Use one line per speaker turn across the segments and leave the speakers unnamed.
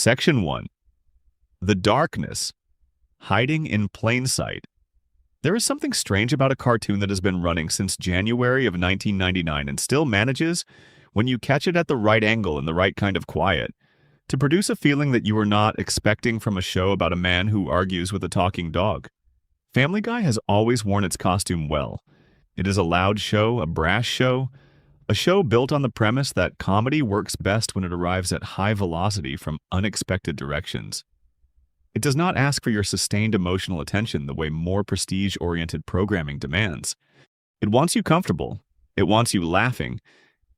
Section 1. The Darkness. Hiding in plain sight. There is something strange about a cartoon that has been running since January of 1999 and still manages, when you catch it at the right angle and the right kind of quiet, to produce a feeling that you were not expecting from a show about a man who argues with a talking dog. Family Guy has always worn its costume well. It is a loud show, a brash show, a show built on the premise that comedy works best when it arrives at high velocity from unexpected directions. It does not ask for your sustained emotional attention the way more prestige-oriented programming demands. It wants you comfortable, it wants you laughing,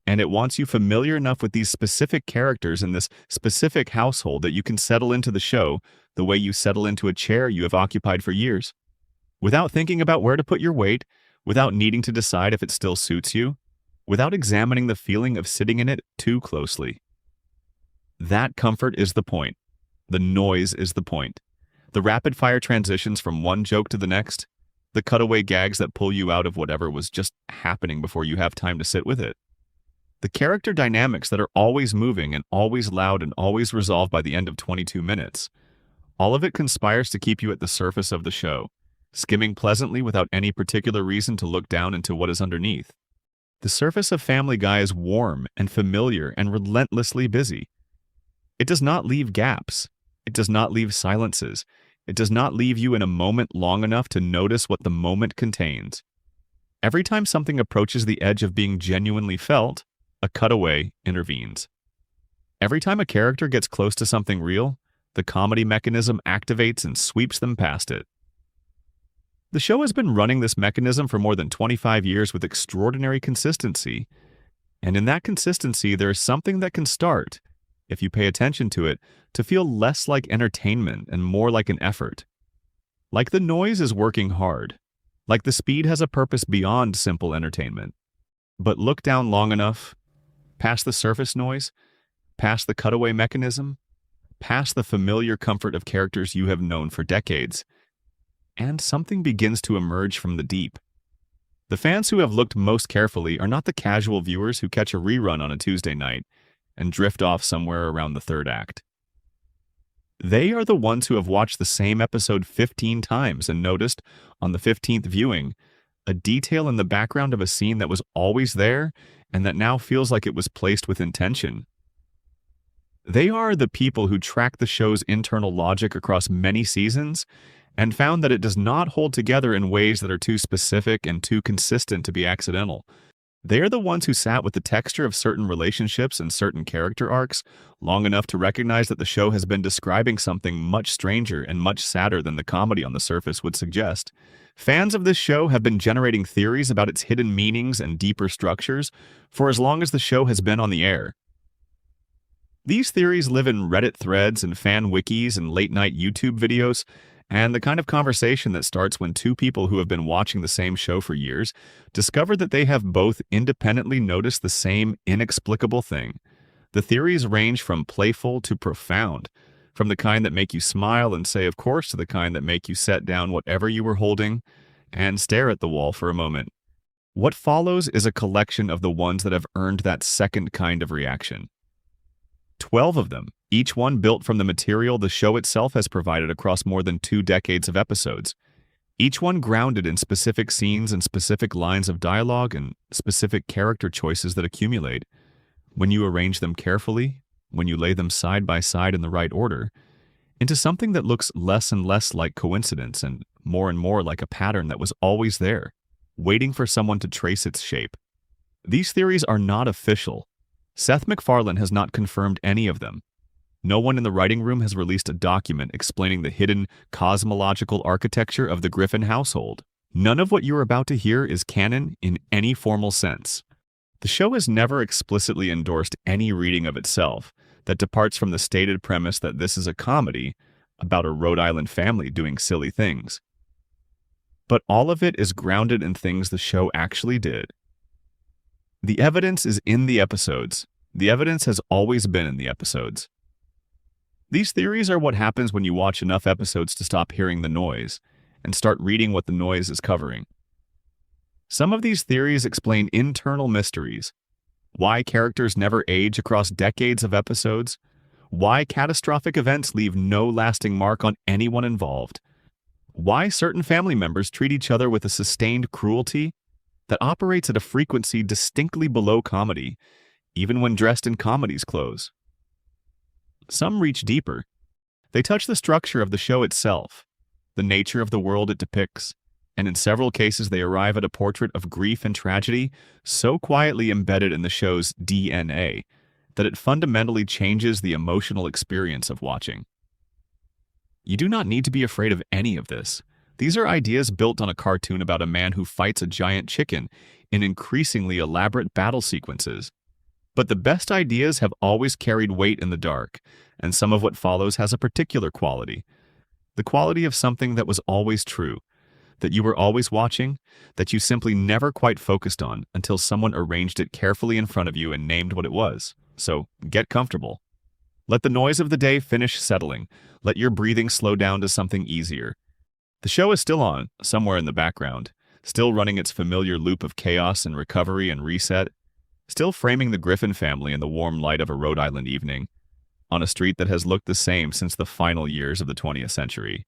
and it wants you familiar enough with these specific characters in this specific household that you can settle into the show the way you settle into a chair you have occupied for years. Without thinking about where to put your weight, without needing to decide if it still suits you, without examining the feeling of sitting in it too closely. That comfort is the point. The noise is the point. The rapid-fire transitions from one joke to the next, the cutaway gags that pull you out of whatever was just happening before you have time to sit with it. The character dynamics that are always moving and always loud and always resolved by the end of 22 minutes. All of it conspires to keep you at the surface of the show, skimming pleasantly without any particular reason to look down into what is underneath. The surface of Family Guy is warm and familiar and relentlessly busy. It does not leave gaps. It does not leave silences. It does not leave you in a moment long enough to notice what the moment contains. Every time something approaches the edge of being genuinely felt, a cutaway intervenes. Every time a character gets close to something real, the comedy mechanism activates and sweeps them past it. The show has been running this mechanism for more than 25 years with extraordinary consistency, and in that consistency there is something that can start, if you pay attention to it, to feel less like entertainment and more like an effort. Like the noise is working hard, like the speed has a purpose beyond simple entertainment. But look down long enough, past the surface noise, past the cutaway mechanism, past the familiar comfort of characters you have known for decades, and something begins to emerge from the deep. The fans who have looked most carefully are not the casual viewers who catch a rerun on a Tuesday night and drift off somewhere around the third act. They are the ones who have watched the same episode 15 times and noticed, on the 15th viewing, a detail in the background of a scene that was always there and that now feels like it was placed with intention. They are the people who track the show's internal logic across many seasons and found that it does not hold together in ways that are too specific and too consistent to be accidental. They are the ones who sat with the texture of certain relationships and certain character arcs long enough to recognize that the show has been describing something much stranger and much sadder than the comedy on the surface would suggest. Fans of this show have been generating theories about its hidden meanings and deeper structures for as long as the show has been on the air. These theories live in Reddit threads and fan wikis and late-night YouTube videos, and the kind of conversation that starts when two people who have been watching the same show for years discover that they have both independently noticed the same inexplicable thing. The theories range from playful to profound, from the kind that make you smile and say of course to the kind that make you set down whatever you were holding and stare at the wall for a moment. What follows is a collection of the ones that have earned that second kind of reaction. 12 of them, each one built from the material the show itself has provided across more than 2 decades of episodes. Each one grounded in specific scenes and specific lines of dialogue and specific character choices that accumulate. When you arrange them carefully, when you lay them side by side in the right order, into something that looks less and less like coincidence and more like a pattern that was always there, waiting for someone to trace its shape. These theories are not official. Seth MacFarlane has not confirmed any of them. No one in the writing room has released a document explaining the hidden cosmological architecture of the Griffin household. None of what you're about to hear is canon in any formal sense. The show has never explicitly endorsed any reading of itself that departs from the stated premise that this is a comedy about a Rhode Island family doing silly things. But all of it is grounded in things the show actually did. The evidence is in the episodes. The evidence has always been in the episodes. These theories are what happens when you watch enough episodes to stop hearing the noise and start reading what the noise is covering. Some of these theories explain internal mysteries, why characters never age across decades of episodes, Why catastrophic events leave no lasting mark on anyone involved. Why certain family members treat each other with a sustained cruelty that operates at a frequency distinctly below comedy, even when dressed in comedy's clothes. Some reach deeper. They touch the structure of the show itself, the nature of the world it depicts, and in several cases they arrive at a portrait of grief and tragedy so quietly embedded in the show's DNA that it fundamentally changes the emotional experience of watching. You do not need to be afraid of any of this. These are ideas built on a cartoon about a man who fights a giant chicken in increasingly elaborate battle sequences. But the best ideas have always carried weight in the dark, and some of what follows has a particular quality. The quality of something that was always true, that you were always watching, that you simply never quite focused on until someone arranged it carefully in front of you and named what it was. So, get comfortable. Let the noise of the day finish settling. Let your breathing slow down to something easier. The show is still on, somewhere in the background, still running its familiar loop of chaos and recovery and reset, still framing the Griffin family in the warm light of a Rhode Island evening, on a street that has looked the same since the final years of the 20th century.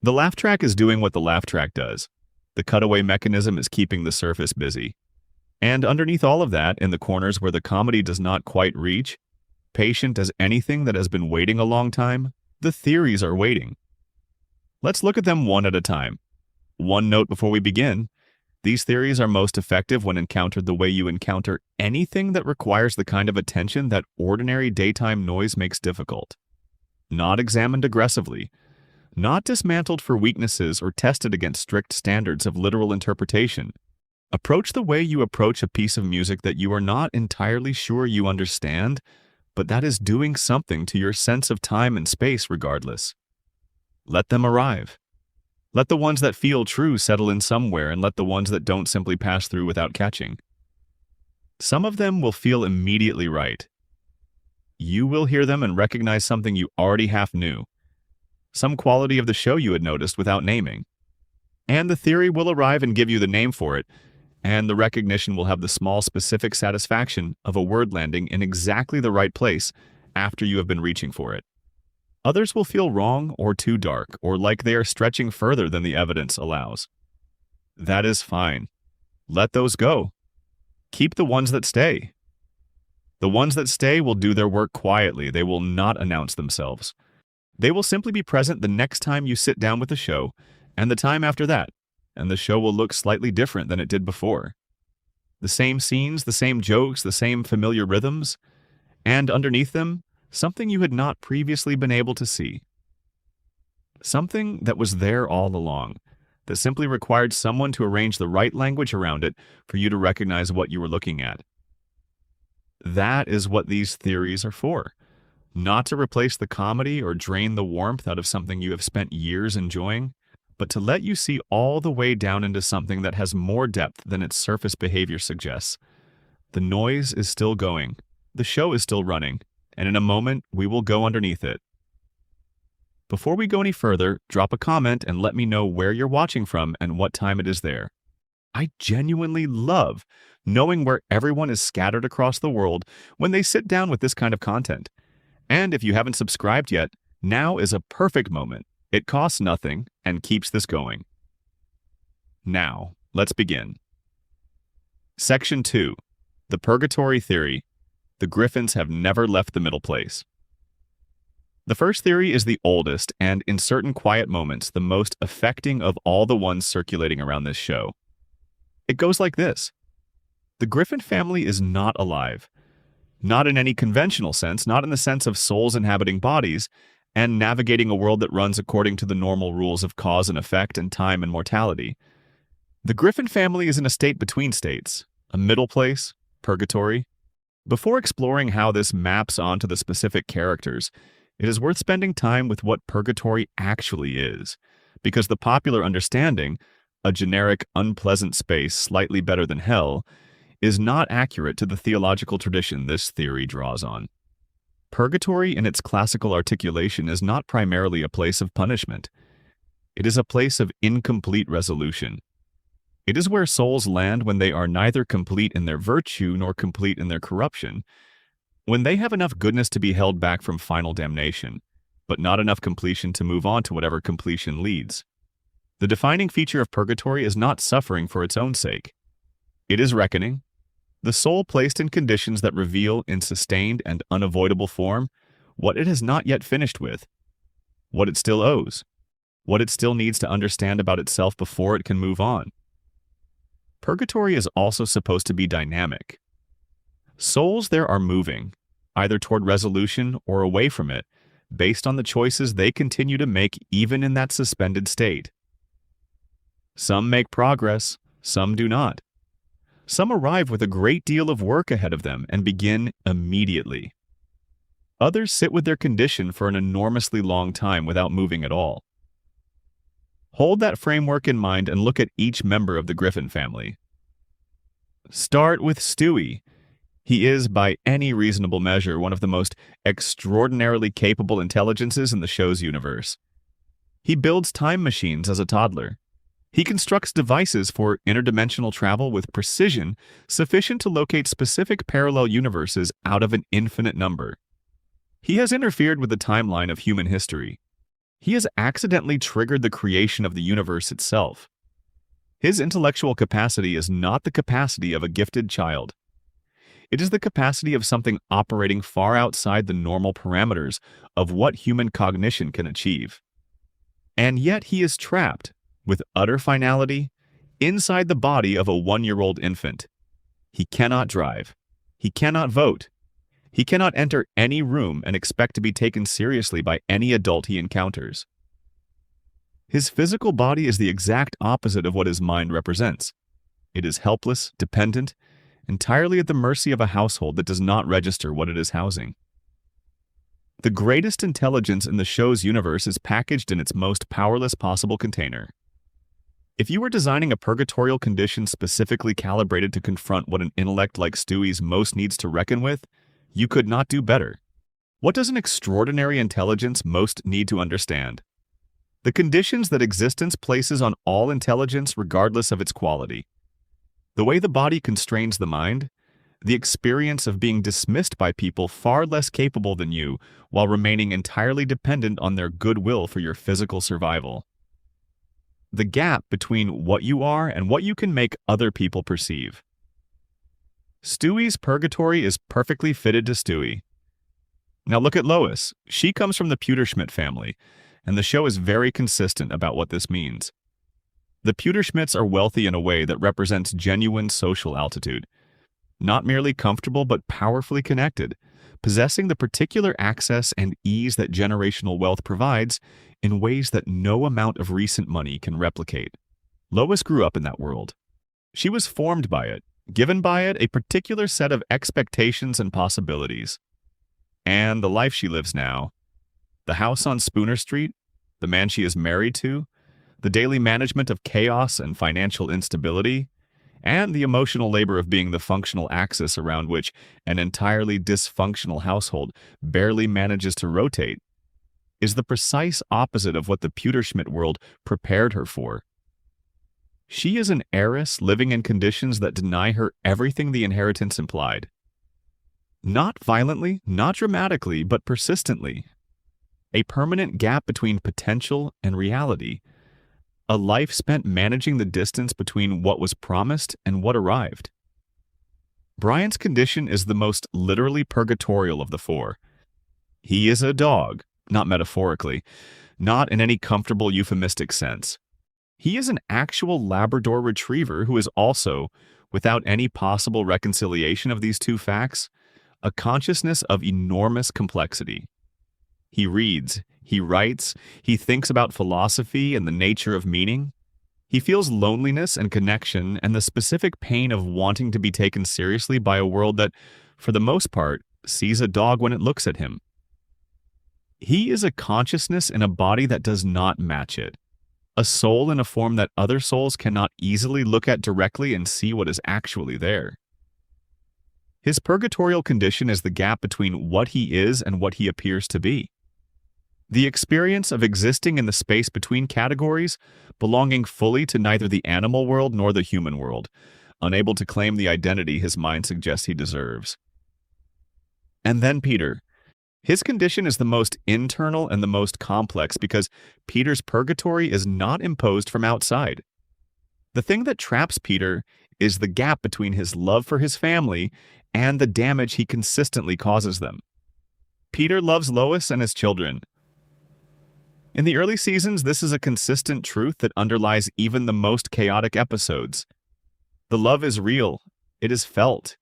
The laugh track is doing what the laugh track does. The cutaway mechanism is keeping the surface busy. And underneath all of that, in the corners where the comedy does not quite reach, patient as anything that has been waiting a long time, the theories are waiting. Let's look at them one at a time. One note before we begin: these theories are most effective when encountered the way you encounter anything that requires the kind of attention that ordinary daytime noise makes difficult. Not examined aggressively, not dismantled for weaknesses or tested against strict standards of literal interpretation. Approach the way you approach a piece of music that you are not entirely sure you understand, but that is doing something to your sense of time and space regardless. Let them arrive. Let the ones that feel true settle in somewhere, and let the ones that don't simply pass through without catching. Some of them will feel immediately right. You will hear them and recognize something you already half knew, some quality of the show you had noticed without naming. And the theory will arrive and give you the name for it, and the recognition will have the small specific satisfaction of a word landing in exactly the right place after you have been reaching for it. Others will feel wrong or too dark, or like they are stretching further than the evidence allows. That is fine. Let those go. Keep the ones that stay. The ones that stay will do their work quietly. They will not announce themselves. They will simply be present the next time you sit down with the show, and the time after that, and the show will look slightly different than it did before. The same scenes, the same jokes, the same familiar rhythms, and underneath them, something you had not previously been able to see. Something that was there all along, that simply required someone to arrange the right language around it for you to recognize what you were looking at. That is what these theories are for. Not to replace the comedy or drain the warmth out of something you have spent years enjoying, but to let you see all the way down into something that has more depth than its surface behavior suggests. The noise is still going, the show is still running, and in a moment, we will go underneath it. Before we go any further, drop a comment and let me know where you're watching from and what time it is there. I genuinely love knowing where everyone is scattered across the world when they sit down with this kind of content. And if you haven't subscribed yet, now is a perfect moment. It costs nothing and keeps this going. Now, let's begin. Section 2. The Purgatory Theory. The Griffins have never left the middle place. The first theory is the oldest and, in certain quiet moments, the most affecting of all the ones circulating around this show. It goes like this. The Griffin family is not alive. Not in any conventional sense, not in the sense of souls inhabiting bodies and navigating a world that runs according to the normal rules of cause and effect and time and mortality. The Griffin family is in a state between states, a middle place, purgatory. Before exploring how this maps onto the specific characters, it is worth spending time with what purgatory actually is, because the popular understanding, a generic, unpleasant space slightly better than hell, is not accurate to the theological tradition this theory draws on. Purgatory in its classical articulation is not primarily a place of punishment. It is a place of incomplete resolution. It is where souls land when they are neither complete in their virtue nor complete in their corruption, when they have enough goodness to be held back from final damnation, but not enough completion to move on to whatever completion leads. The defining feature of purgatory is not suffering for its own sake. It is reckoning, the soul placed in conditions that reveal in sustained and unavoidable form what it has not yet finished with, what it still owes, what it still needs to understand about itself before it can move on. Purgatory is also supposed to be dynamic. Souls there are moving, either toward resolution or away from it, based on the choices they continue to make even in that suspended state. Some make progress, some do not. Some arrive with a great deal of work ahead of them and begin immediately. Others sit with their condition for an enormously long time without moving at all. Hold that framework in mind and look at each member of the Griffin family. Start with Stewie. He is, by any reasonable measure, one of the most extraordinarily capable intelligences in the show's universe. He builds time machines as a toddler. He constructs devices for interdimensional travel with precision sufficient to locate specific parallel universes out of an infinite number. He has interfered with the timeline of human history. He has accidentally triggered the creation of the universe itself. His intellectual capacity is not the capacity of a gifted child. It is the capacity of something operating far outside the normal parameters of what human cognition can achieve. And yet he is trapped, with utter finality, inside the body of a 1-year-old infant. He cannot drive. He cannot vote. He cannot enter any room and expect to be taken seriously by any adult he encounters. His physical body is the exact opposite of what his mind represents. It is helpless, dependent, entirely at the mercy of a household that does not register what it is housing. The greatest intelligence in the show's universe is packaged in its most powerless possible container. If you were designing a purgatorial condition specifically calibrated to confront what an intellect like Stewie's most needs to reckon with, you could not do better. What does an extraordinary intelligence most need to understand? The conditions that existence places on all intelligence regardless of its quality. The way the body constrains the mind, the experience of being dismissed by people far less capable than you while remaining entirely dependent on their goodwill for your physical survival. The gap between what you are and what you can make other people perceive. Stewie's purgatory is perfectly fitted to Stewie. Now look at Lois. She comes from the Pewterschmidt family, and the show is very consistent about what this means. The Pewterschmidts are wealthy in a way that represents genuine social altitude. Not merely comfortable, but powerfully connected, possessing the particular access and ease that generational wealth provides in ways that no amount of recent money can replicate. Lois grew up in that world. She was formed by it, given by it a particular set of expectations and possibilities. And the life she lives now, the house on Spooner Street, the man she is married to, the daily management of chaos and financial instability, and the emotional labor of being the functional axis around which an entirely dysfunctional household barely manages to rotate, is the precise opposite of what the Pewterschmidt world prepared her for. She is an heiress living in conditions that deny her everything the inheritance implied. Not violently, not dramatically, but persistently. A permanent gap between potential and reality. A life spent managing the distance between what was promised and what arrived. Brian's condition is the most literally purgatorial of the four. He is a dog, not metaphorically, not in any comfortable euphemistic sense. He is an actual Labrador retriever who is also, without any possible reconciliation of these two facts, a consciousness of enormous complexity. He reads, he writes, he thinks about philosophy and the nature of meaning. He feels loneliness and connection and the specific pain of wanting to be taken seriously by a world that, for the most part, sees a dog when it looks at him. He is a consciousness in a body that does not match it, a soul in a form that other souls cannot easily look at directly and see what is actually there. His purgatorial condition is the gap between what he is and what he appears to be. The experience of existing in the space between categories, belonging fully to neither the animal world nor the human world, unable to claim the identity his mind suggests he deserves. And then Peter. His condition is the most internal and the most complex because Peter's purgatory is not imposed from outside. The thing that traps Peter is the gap between his love for his family and the damage he consistently causes them. Peter loves Lois and his children. In the early seasons, this is a consistent truth that underlies even the most chaotic episodes. The love is real. It is felt.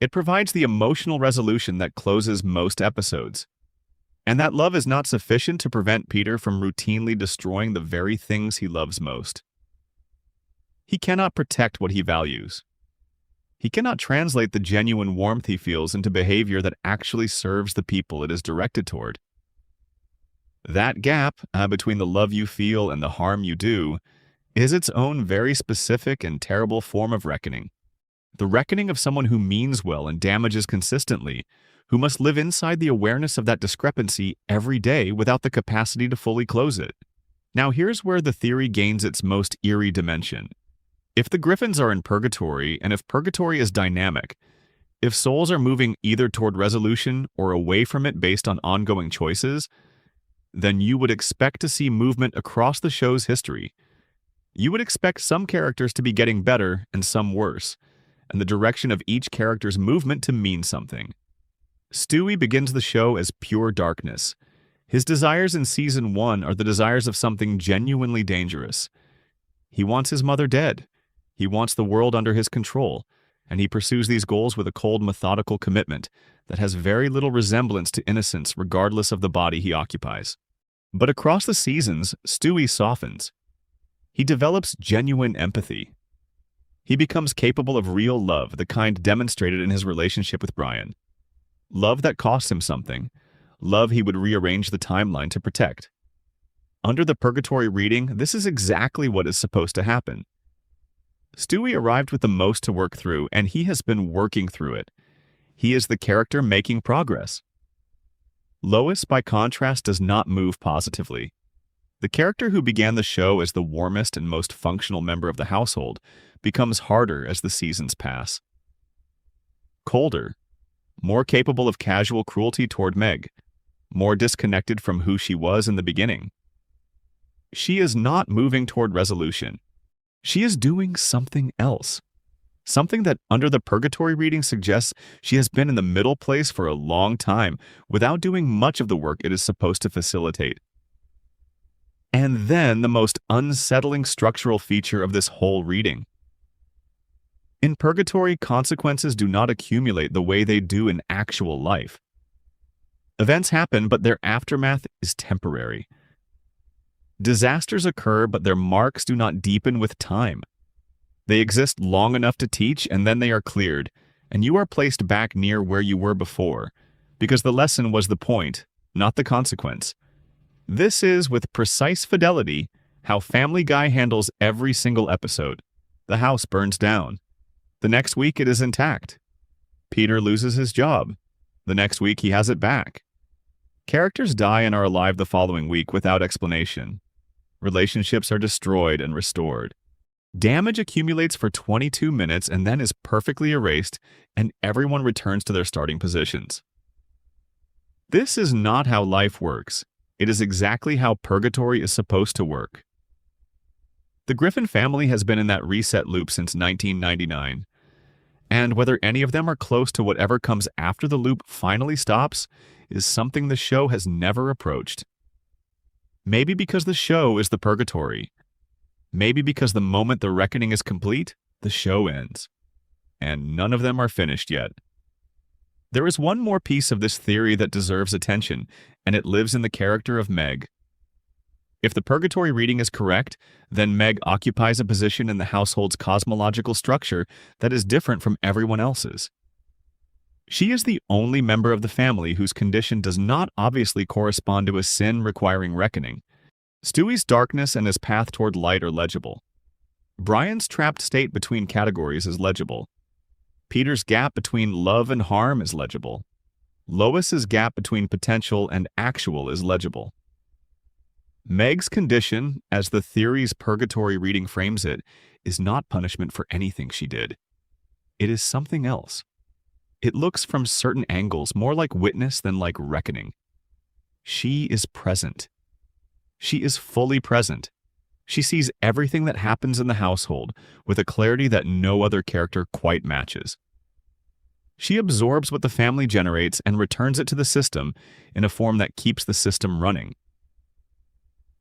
It provides the emotional resolution that closes most episodes. And that love is not sufficient to prevent Peter from routinely destroying the very things he loves most. He cannot protect what he values. He cannot translate the genuine warmth he feels into behavior that actually serves the people it is directed toward. That gap between the love you feel and the harm you do is its own very specific and terrible form of reckoning. The reckoning of someone who means well and damages consistently, who must live inside the awareness of that discrepancy every day without the capacity to fully close it. Now here's where the theory gains its most eerie dimension. If the Griffins are in purgatory, and if purgatory is dynamic, if souls are moving either toward resolution or away from it based on ongoing choices, then you would expect to see movement across the show's history. You would expect some characters to be getting better and some worse, and the direction of each character's movement to mean something. Stewie begins the show as pure darkness. His desires in Season 1 are the desires of something genuinely dangerous. He wants his mother dead. He wants the world under his control, and he pursues these goals with a cold, methodical commitment that has very little resemblance to innocence regardless of the body he occupies. But across the seasons, Stewie softens. He develops genuine empathy. He becomes capable of real love, the kind demonstrated in his relationship with Brian. Love that costs him something. Love he would rearrange the timeline to protect. Under the purgatory reading, this is exactly what is supposed to happen. Stewie arrived with the most to work through, and he has been working through it. He is the character making progress. Lois, by contrast, does not move positively. The character who began the show as the warmest and most functional member of the household becomes harder as the seasons pass. Colder, more capable of casual cruelty toward Meg, more disconnected from who she was in the beginning. She is not moving toward resolution. She is doing something else. Something that under the purgatory reading suggests she has been in the middle place for a long time without doing much of the work it is supposed to facilitate. And then the most unsettling structural feature of this whole reading. In purgatory, consequences do not accumulate the way they do in actual life. Events happen, but their aftermath is temporary. Disasters occur, but their marks do not deepen with time. They exist long enough to teach, and then they are cleared, and you are placed back near where you were before, because the lesson was the point, not the consequence. This is, with precise fidelity, how Family Guy handles every single episode. The house burns down. The next week it is intact. Peter loses his job. The next week he has it back. Characters die and are alive the following week without explanation. Relationships are destroyed and restored. Damage accumulates for 22 minutes and then is perfectly erased, and everyone returns to their starting positions. This is not how life works. It is exactly how purgatory is supposed to work. The Griffin family has been in that reset loop since 1999, and whether any of them are close to whatever comes after the loop finally stops is something the show has never approached. Maybe because the show is the purgatory. Maybe because the moment the reckoning is complete, the show ends. And none of them are finished yet. There is one more piece of this theory that deserves attention, and it lives in the character of Meg. If the purgatory reading is correct, then Meg occupies a position in the household's cosmological structure that is different from everyone else's. She is the only member of the family whose condition does not obviously correspond to a sin requiring reckoning. Stewie's darkness and his path toward light are legible. Brian's trapped state between categories is legible. Peter's gap between love and harm is legible. Lois's gap between potential and actual is legible. Meg's condition, as the theory's purgatory reading frames it, is not punishment for anything she did. It is something else. It looks from certain angles more like witness than like reckoning. She is present. She is fully present. She sees everything that happens in the household with a clarity that no other character quite matches. She absorbs what the family generates and returns it to the system in a form that keeps the system running.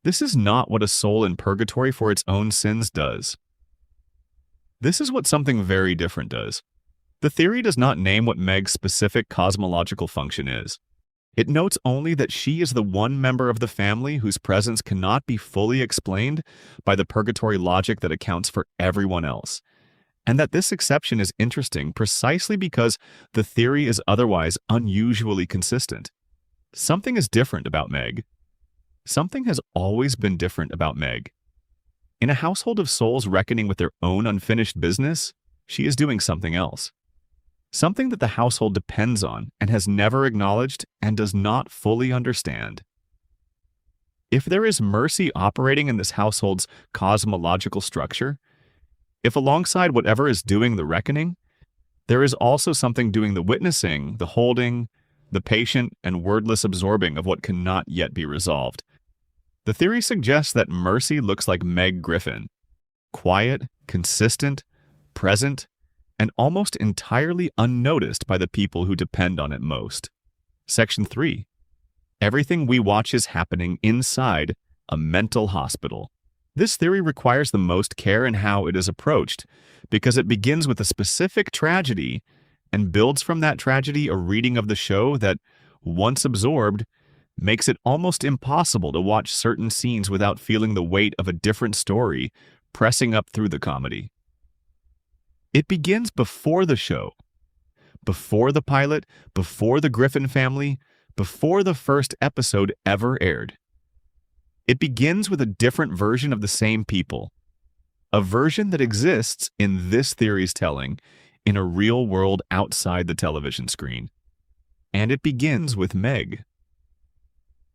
This is not what a soul in purgatory for its own sins does. This is what something very different does. The theory does not name what Meg's specific cosmological function is. It notes only that she is the one member of the family whose presence cannot be fully explained by the purgatory logic that accounts for everyone else, and that this exception is interesting precisely because the theory is otherwise unusually consistent. Something is different about Meg. Something has always been different about Meg. In a household of souls reckoning with their own unfinished business, she is doing something else. Something that the household depends on and has never acknowledged and does not fully understand. If there is mercy operating in this household's cosmological structure, if alongside whatever is doing the reckoning, there is also something doing the witnessing, the holding, the patient and wordless absorbing of what cannot yet be resolved, the theory suggests that mercy looks like Meg Griffin, quiet, consistent, present, and almost entirely unnoticed by the people who depend on it most. Section 3. Everything we watch is happening inside a mental hospital. This theory requires the most care in how it is approached because it begins with a specific tragedy and builds from that tragedy a reading of the show that, once absorbed, makes it almost impossible to watch certain scenes without feeling the weight of a different story pressing up through the comedy. It begins before the show, before the pilot, before the Griffin family, before the first episode ever aired. It begins with a different version of the same people, a version that exists in this theory's telling in a real world outside the television screen. And it begins with Meg.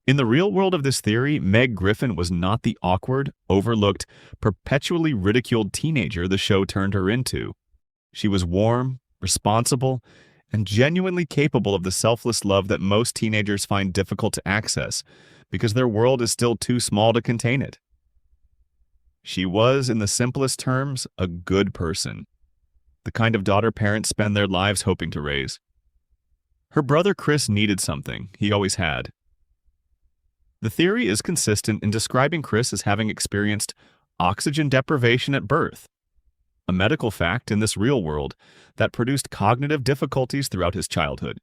In the real world of this theory, Meg Griffin was not the awkward, overlooked, perpetually ridiculed teenager the show turned her into. She was warm, responsible, and genuinely capable of the selfless love that most teenagers find difficult to access because their world is still too small to contain it. She was, in the simplest terms, a good person, the kind of daughter parents spend their lives hoping to raise. Her brother Chris needed something, he always had. The theory is consistent in describing Chris as having experienced oxygen deprivation at birth, a medical fact in this real world that produced cognitive difficulties throughout his childhood.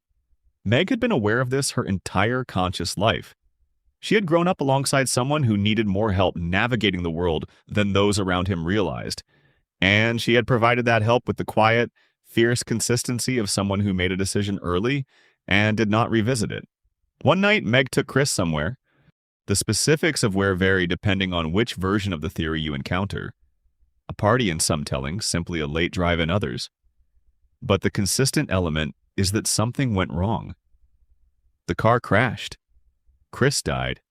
Meg had been aware of this her entire conscious life. She had grown up alongside someone who needed more help navigating the world than those around him realized, and she had provided that help with the quiet, fierce consistency of someone who made a decision early and did not revisit it. One night, Meg took Chris somewhere. The specifics of where vary depending on which version of the theory you encounter. A party in some tellings, simply a late drive in others. But the consistent element is that something went wrong. The car crashed. Chris died.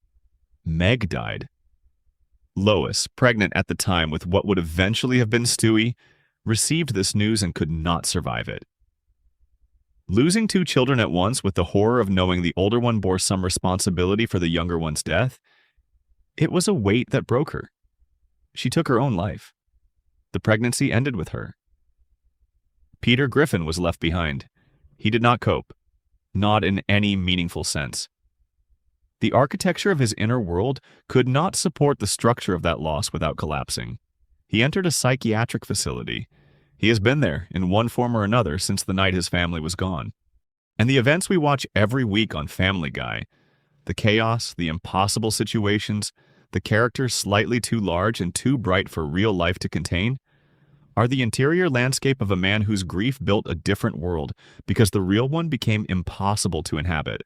Meg died. Lois, pregnant at the time with what would eventually have been Stewie, received this news and could not survive it. Losing 2 children at once with the horror of knowing the older one bore some responsibility for the younger one's death, it was a weight that broke her. She took her own life. The pregnancy ended with her. Peter Griffin was left behind. He did not cope, not in any meaningful sense. The architecture of his inner world could not support the structure of that loss without collapsing. He entered a psychiatric facility. He has been there, in one form or another, since the night his family was gone. And the events we watch every week on Family Guy, the chaos, the impossible situations, the characters slightly too large and too bright for real life to contain, are the interior landscape of a man whose grief built a different world because the real one became impossible to inhabit.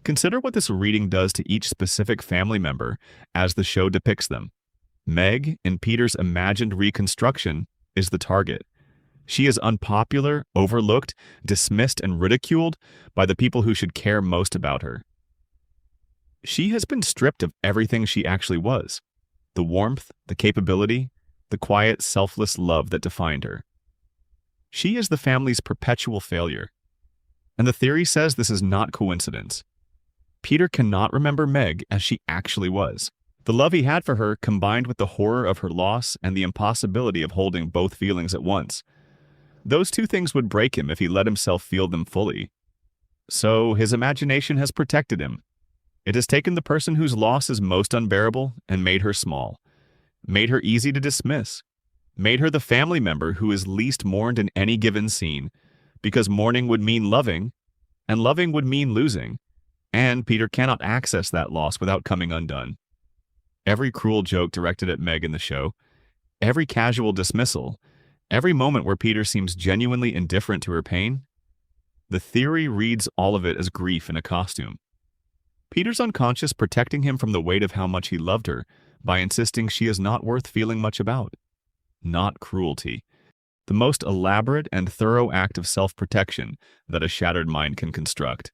Consider what this reading does to each specific family member as the show depicts them. Meg, in Peter's imagined reconstruction, is the target. She is unpopular, overlooked, dismissed, and ridiculed by the people who should care most about her. She has been stripped of everything she actually was: the warmth, the capability, the quiet, selfless love that defined her. She is the family's perpetual failure. And the theory says this is not coincidence. Peter cannot remember Meg as she actually was. The love he had for her, combined with the horror of her loss and the impossibility of holding both feelings at once. Those two things would break him if he let himself feel them fully. So his imagination has protected him. It has taken the person whose loss is most unbearable and made her small, made her easy to dismiss, made her the family member who is least mourned in any given scene, because mourning would mean loving, and loving would mean losing, and Peter cannot access that loss without coming undone. Every cruel joke directed at Meg in the show, every casual dismissal, every moment where Peter seems genuinely indifferent to her pain, the theory reads all of it as grief in a costume. Peter's unconscious protecting him from the weight of how much he loved her by insisting she is not worth feeling much about. Not cruelty. The most elaborate and thorough act of self-protection that a shattered mind can construct.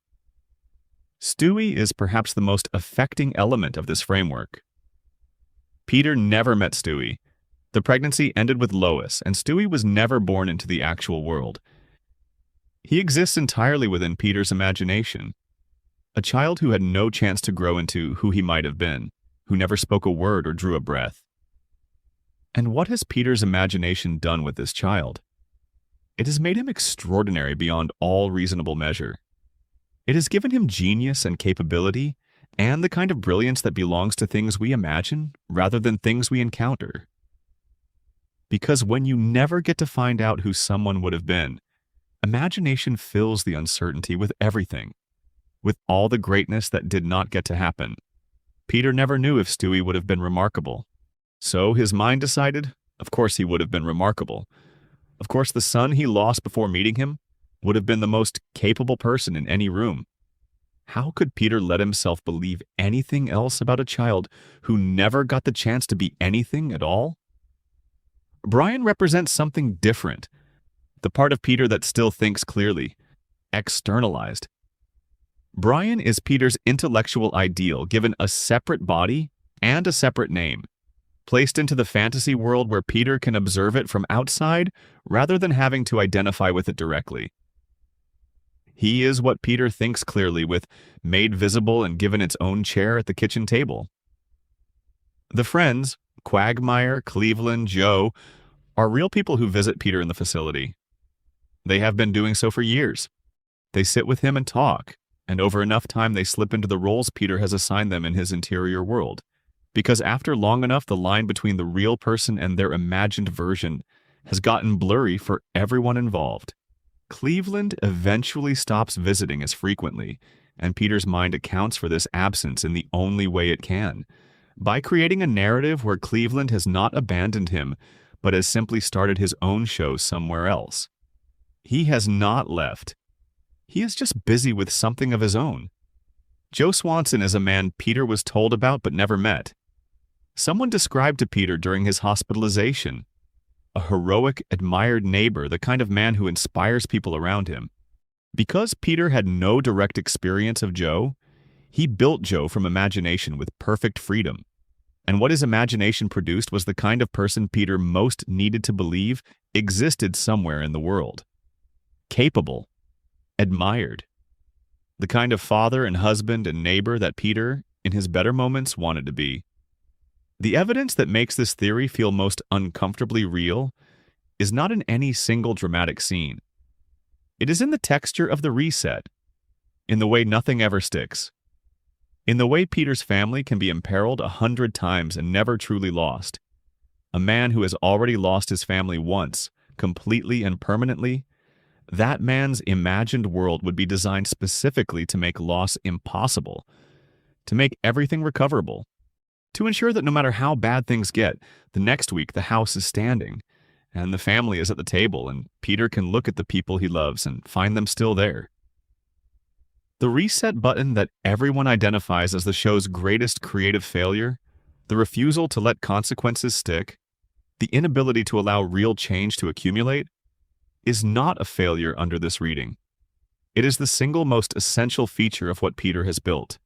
Stewie is perhaps the most affecting element of this framework. Peter never met Stewie. The pregnancy ended with Lois, and Stewie was never born into the actual world. He exists entirely within Peter's imagination. A child who had no chance to grow into who he might have been, who never spoke a word or drew a breath. And what has Peter's imagination done with this child? It has made him extraordinary beyond all reasonable measure. It has given him genius and capability, and the kind of brilliance that belongs to things we imagine rather than things we encounter. Because when you never get to find out who someone would have been, imagination fills the uncertainty with everything, with all the greatness that did not get to happen. Peter never knew if Stewie would have been remarkable. So his mind decided, of course he would have been remarkable. Of course the son he lost before meeting him would have been the most capable person in any room. How could Peter let himself believe anything else about a child who never got the chance to be anything at all? Brian represents something different. The part of Peter that still thinks clearly, externalized. Brian is Peter's intellectual ideal given a separate body and a separate name, placed into the fantasy world where Peter can observe it from outside rather than having to identify with it directly. He is what Peter thinks clearly with, made visible and given its own chair at the kitchen table. The friends, Quagmire, Cleveland, Joe, are real people who visit Peter in the facility. They have been doing so for years. They sit with him and talk, and over enough time they slip into the roles Peter has assigned them in his interior world. Because after long enough, the line between the real person and their imagined version has gotten blurry for everyone involved. Cleveland eventually stops visiting as frequently, and Peter's mind accounts for this absence in the only way it can, by creating a narrative where Cleveland has not abandoned him, but has simply started his own show somewhere else. He has not left. He is just busy with something of his own. Joe Swanson is a man Peter was told about but never met. Someone described to Peter during his hospitalization. A heroic, admired neighbor, the kind of man who inspires people around him. Because Peter had no direct experience of Joe, he built Joe from imagination with perfect freedom. And what his imagination produced was the kind of person Peter most needed to believe existed somewhere in the world. Capable. Admired. The kind of father and husband and neighbor that Peter, in his better moments, wanted to be. The evidence that makes this theory feel most uncomfortably real is not in any single dramatic scene. It is in the texture of the reset, in the way nothing ever sticks, in the way Peter's family can be imperiled 100 times and never truly lost. A man who has already lost his family once, completely and permanently, that man's imagined world would be designed specifically to make loss impossible, to make everything recoverable, to ensure that no matter how bad things get, the next week the house is standing, and the family is at the table, and Peter can look at the people he loves and find them still there. The reset button that everyone identifies as the show's greatest creative failure, the refusal to let consequences stick, the inability to allow real change to accumulate, is not a failure under this reading. It is the single most essential feature of what Peter has built.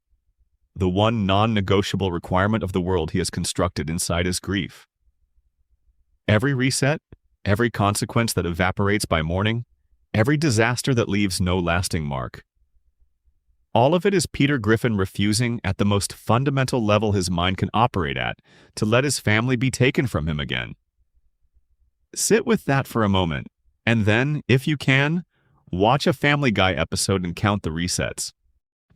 The one non-negotiable requirement of the world he has constructed inside his grief. Every reset, every consequence that evaporates by morning, every disaster that leaves no lasting mark. All of it is Peter Griffin refusing, at the most fundamental level his mind can operate at, to let his family be taken from him again. Sit with that for a moment, and then, if you can, watch a Family Guy episode and count the resets.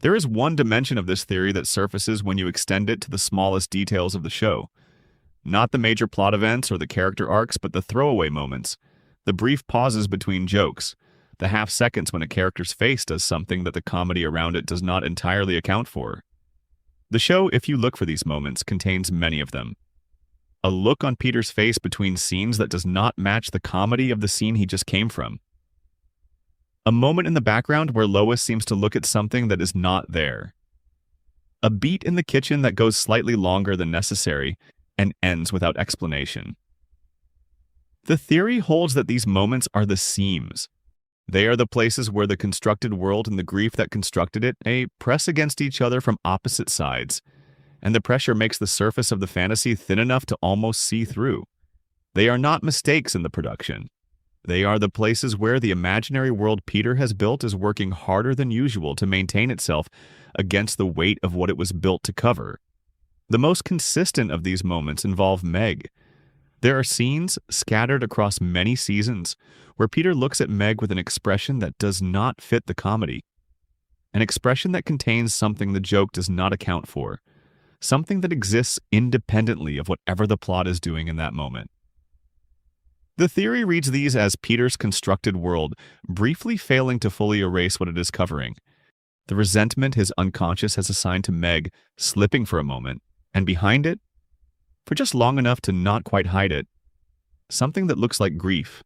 There is one dimension of this theory that surfaces when you extend it to the smallest details of the show. Not the major plot events or the character arcs, but the throwaway moments, the brief pauses between jokes, the half seconds when a character's face does something that the comedy around it does not entirely account for. The show, if you look for these moments, contains many of them. A look on Peter's face between scenes that does not match the comedy of the scene he just came from. A moment in the background where Lois seems to look at something that is not there. A beat in the kitchen that goes slightly longer than necessary and ends without explanation. The theory holds that these moments are the seams. They are the places where the constructed world and the grief that constructed it press against each other from opposite sides, and the pressure makes the surface of the fantasy thin enough to almost see through. They are not mistakes in the production. They are the places where the imaginary world Peter has built is working harder than usual to maintain itself against the weight of what it was built to cover. The most consistent of these moments involve Meg. There are scenes scattered across many seasons where Peter looks at Meg with an expression that does not fit the comedy. An expression that contains something the joke does not account for. Something that exists independently of whatever the plot is doing in that moment. The theory reads these as Peter's constructed world, briefly failing to fully erase what it is covering. The resentment his unconscious has assigned to Meg slipping for a moment, and behind it, for just long enough to not quite hide it, something that looks like grief.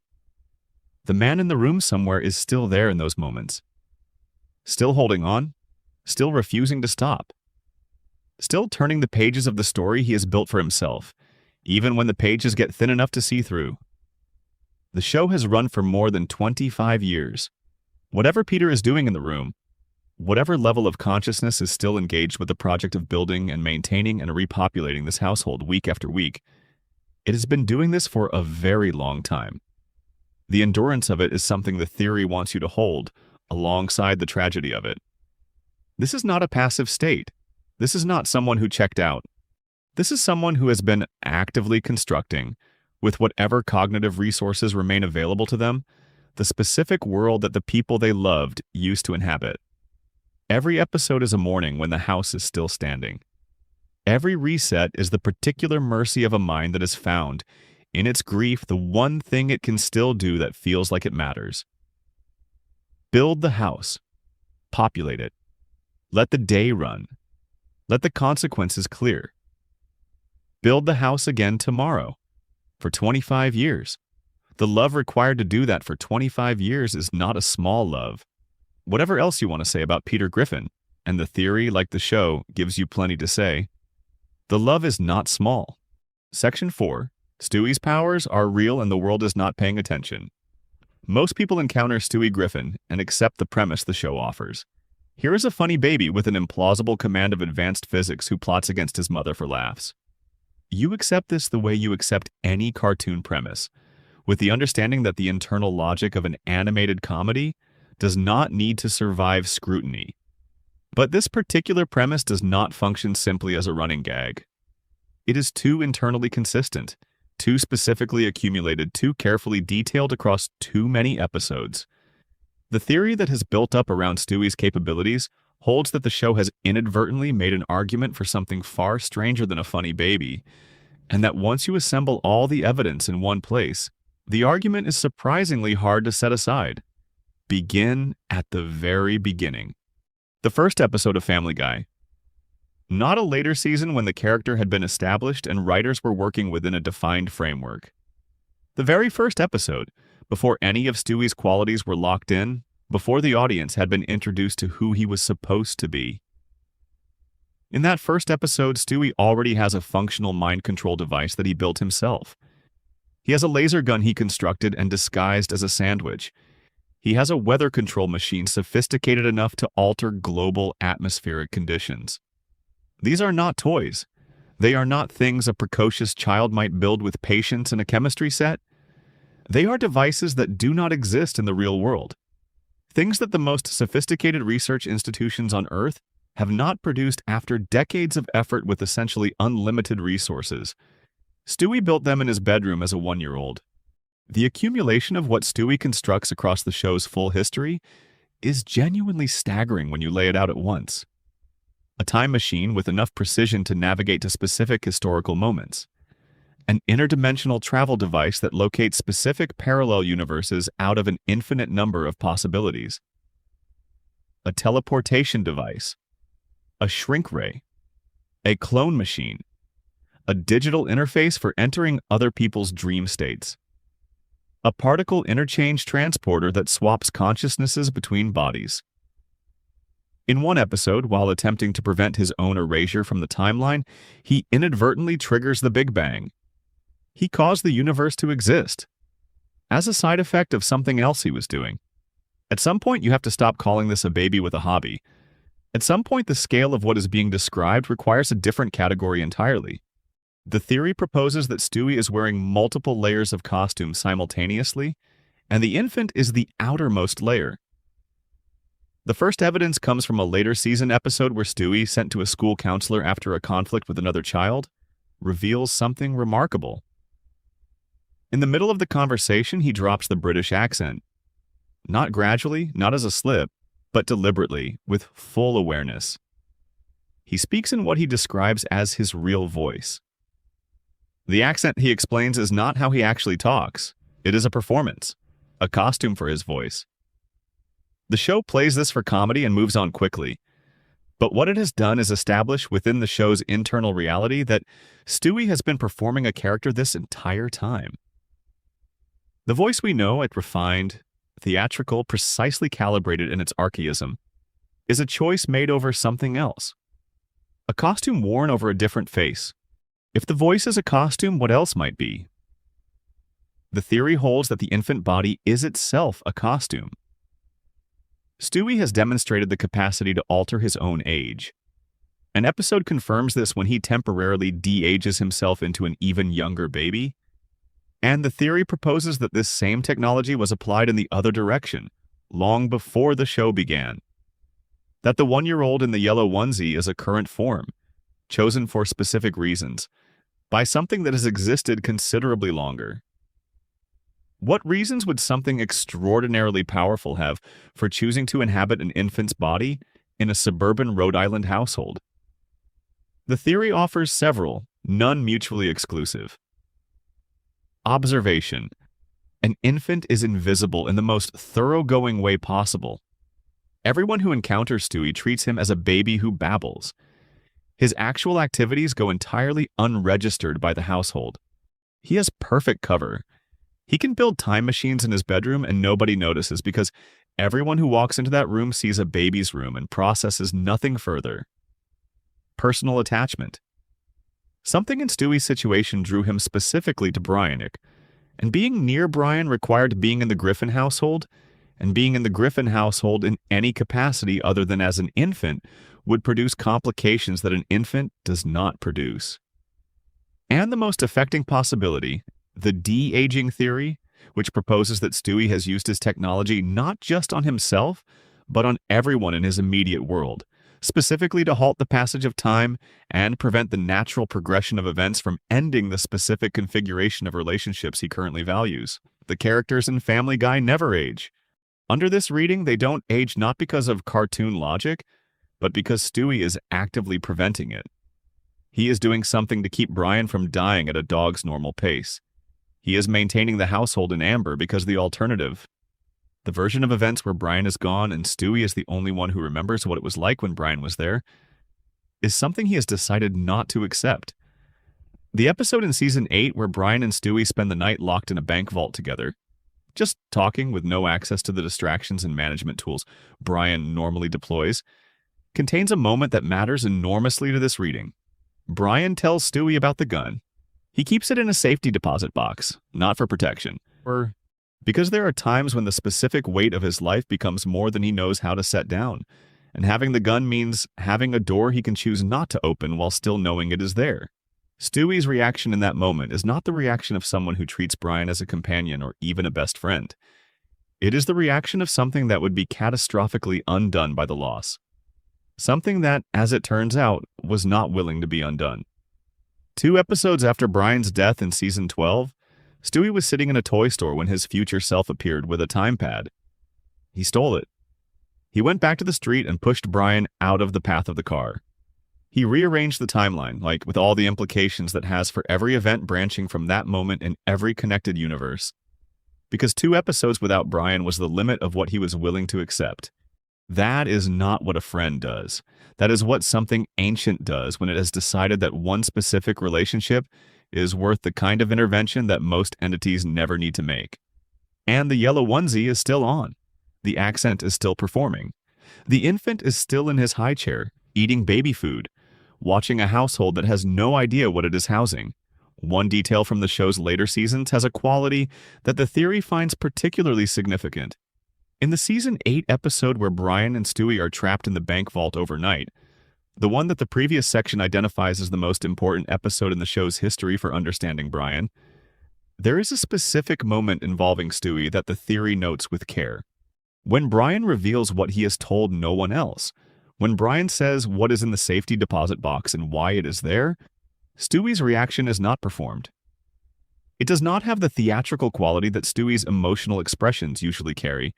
The man in the room somewhere is still there in those moments. Still holding on, still refusing to stop. Still turning the pages of the story he has built for himself, even when the pages get thin enough to see through. The show has run for more than 25 years. Whatever Peter is doing in the room, whatever level of consciousness is still engaged with the project of building and maintaining and repopulating this household week after week, it has been doing this for a very long time. The endurance of it is something the theory wants you to hold, alongside the tragedy of it. This is not a passive state. This is not someone who checked out. This is someone who has been actively constructing, with whatever cognitive resources remain available to them, the specific world that the people they loved used to inhabit. Every episode is a morning when the house is still standing. Every reset is the particular mercy of a mind that has found, in its grief, the one thing it can still do that feels like it matters. Build the house. Populate it. Let the day run. Let the consequences clear. Build the house again tomorrow. For 25 years. The love required to do that for 25 years is not a small love. Whatever else you want to say about Peter Griffin, and the theory, like the show, gives you plenty to say, the love is not small. Section 4. Stewie's powers are real and the world is not paying attention. Most people encounter Stewie Griffin and accept the premise the show offers. Here is a funny baby with an implausible command of advanced physics who plots against his mother for laughs. You accept this the way you accept any cartoon premise, with the understanding that the internal logic of an animated comedy does not need to survive scrutiny. But this particular premise does not function simply as a running gag. It is too internally consistent, too specifically accumulated, too carefully detailed across too many episodes. The theory that has built up around Stewie's capabilities holds that the show has inadvertently made an argument for something far stranger than a funny baby, and that once you assemble all the evidence in one place, the argument is surprisingly hard to set aside. Begin at the very beginning. The first episode of Family Guy. Not a later season when the character had been established and writers were working within a defined framework. The very first episode, before any of Stewie's qualities were locked in, before the audience had been introduced to who he was supposed to be. In that first episode, Stewie already has a functional mind control device that he built himself. He has a laser gun he constructed and disguised as a sandwich. He has a weather control machine sophisticated enough to alter global atmospheric conditions. These are not toys. They are not things a precocious child might build with patience in a chemistry set. They are devices that do not exist in the real world. Things that the most sophisticated research institutions on Earth have not produced after decades of effort with essentially unlimited resources. Stewie built them in his bedroom as a 1-year-old. The accumulation of what Stewie constructs across the show's full history is genuinely staggering when you lay it out at once. A time machine with enough precision to navigate to specific historical moments. An interdimensional travel device that locates specific parallel universes out of an infinite number of possibilities. A teleportation device. A shrink ray. A clone machine. A digital interface for entering other people's dream states. A particle interchange transporter that swaps consciousnesses between bodies. In one episode, while attempting to prevent his own erasure from the timeline, he inadvertently triggers the Big Bang. He caused the universe to exist, as a side effect of something else he was doing. At some point, you have to stop calling this a baby with a hobby. At some point, the scale of what is being described requires a different category entirely. The theory proposes that Stewie is wearing multiple layers of costume simultaneously, and the infant is the outermost layer. The first evidence comes from a later season episode where Stewie, sent to a school counselor after a conflict with another child, reveals something remarkable. In the middle of the conversation, he drops the British accent. Not gradually, not as a slip, but deliberately, with full awareness. He speaks in what he describes as his real voice. The accent, he explains, is not how he actually talks. It is a performance, a costume for his voice. The show plays this for comedy and moves on quickly. But what it has done is establish within the show's internal reality that Stewie has been performing a character this entire time. The voice we know, at refined, theatrical, precisely calibrated in its archaism, is a choice made over something else. A costume worn over a different face. If the voice is a costume, what else might be? The theory holds that the infant body is itself a costume. Stewie has demonstrated the capacity to alter his own age. An episode confirms this when he temporarily de-ages himself into an even younger baby. And the theory proposes that this same technology was applied in the other direction, long before the show began. That the 1-year-old in the yellow onesie is a current form, chosen for specific reasons, by something that has existed considerably longer. What reasons would something extraordinarily powerful have for choosing to inhabit an infant's body in a suburban Rhode Island household? The theory offers several, none mutually exclusive. Observation. An infant is invisible in the most thoroughgoing way possible. Everyone who encounters Stewie treats him as a baby who babbles. His actual activities go entirely unregistered by the household. He has perfect cover. He can build time machines in his bedroom and nobody notices because everyone who walks into that room sees a baby's room and processes nothing further. Personal attachment. Something in Stewie's situation drew him specifically to Brianic, and being near Brian required being in the Griffin household, and being in the Griffin household in any capacity other than as an infant would produce complications that an infant does not produce. And the most affecting possibility, the de-aging theory, which proposes that Stewie has used his technology not just on himself, but on everyone in his immediate world, specifically to halt the passage of time and prevent the natural progression of events from ending the specific configuration of relationships he currently values. The characters in Family Guy never age. Under this reading, they don't age not because of cartoon logic, but because Stewie is actively preventing it. He is doing something to keep Brian from dying at a dog's normal pace. He is maintaining the household in amber because the alternative, the version of events where Brian is gone and Stewie is the only one who remembers what it was like when Brian was there, is something he has decided not to accept. The episode in Season 8 where Brian and Stewie spend the night locked in a bank vault together, just talking with no access to the distractions and management tools Brian normally deploys, contains a moment that matters enormously to this reading. Brian tells Stewie about the gun. He keeps it in a safety deposit box, not for protection, or because there are times when the specific weight of his life becomes more than he knows how to set down, and having the gun means having a door he can choose not to open while still knowing it is there. Stewie's reaction in that moment is not the reaction of someone who treats Brian as a companion or even a best friend. It is the reaction of something that would be catastrophically undone by the loss. Something that, as it turns out, was not willing to be undone. 2 episodes after Brian's death in Season 12, Stewie was sitting in a toy store when his future self appeared with a time pad. He stole it. He went back to the street and pushed Brian out of the path of the car. He rearranged the timeline, like with all the implications that has for every event branching from that moment in every connected universe. Because 2 episodes without Brian was the limit of what he was willing to accept. That is not what a friend does. That is what something ancient does when it has decided that one specific relationship is worth the kind of intervention that most entities never need to make. And the yellow onesie is still on. The accent is still performing. The infant is still in his high chair, eating baby food, watching a household that has no idea what it is housing. One detail from the show's later seasons has a quality that the theory finds particularly significant. In the Season 8 episode where Brian and Stewie are trapped in the bank vault overnight, the one that the previous section identifies as the most important episode in the show's history for understanding Brian, there is a specific moment involving Stewie that the theory notes with care. When Brian reveals what he has told no one else, when Brian says what is in the safety deposit box and why it is there, Stewie's reaction is not performed. It does not have the theatrical quality that Stewie's emotional expressions usually carry,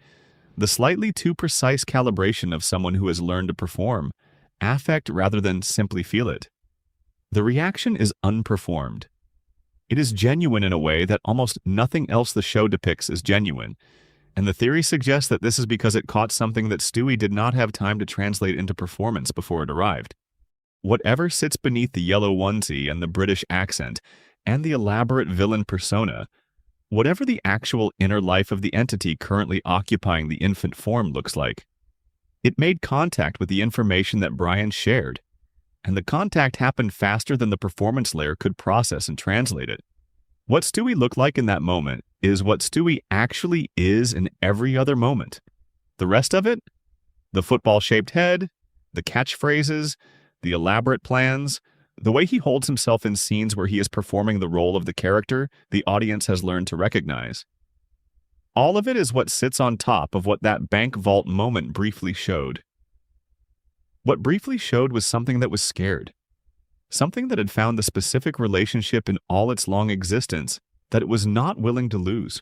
the slightly too precise calibration of someone who has learned to perform, affect rather than simply feel it. The reaction is unperformed. It is genuine in a way that almost nothing else the show depicts is genuine, and the theory suggests that this is because it caught something that Stewie did not have time to translate into performance before it arrived. Whatever sits beneath the yellow onesie and the British accent, and the elaborate villain persona, whatever the actual inner life of the entity currently occupying the infant form looks like, it made contact with the information that Brian shared, and the contact happened faster than the performance layer could process and translate it. What Stewie looked like in that moment is what Stewie actually is in every other moment. The rest of it, the football-shaped head, the catchphrases, the elaborate plans, the way he holds himself in scenes where he is performing the role of the character the audience has learned to recognize. All of it is what sits on top of what that bank vault moment briefly showed. What briefly showed was something that was scared. Something that had found the specific relationship in all its long existence that it was not willing to lose.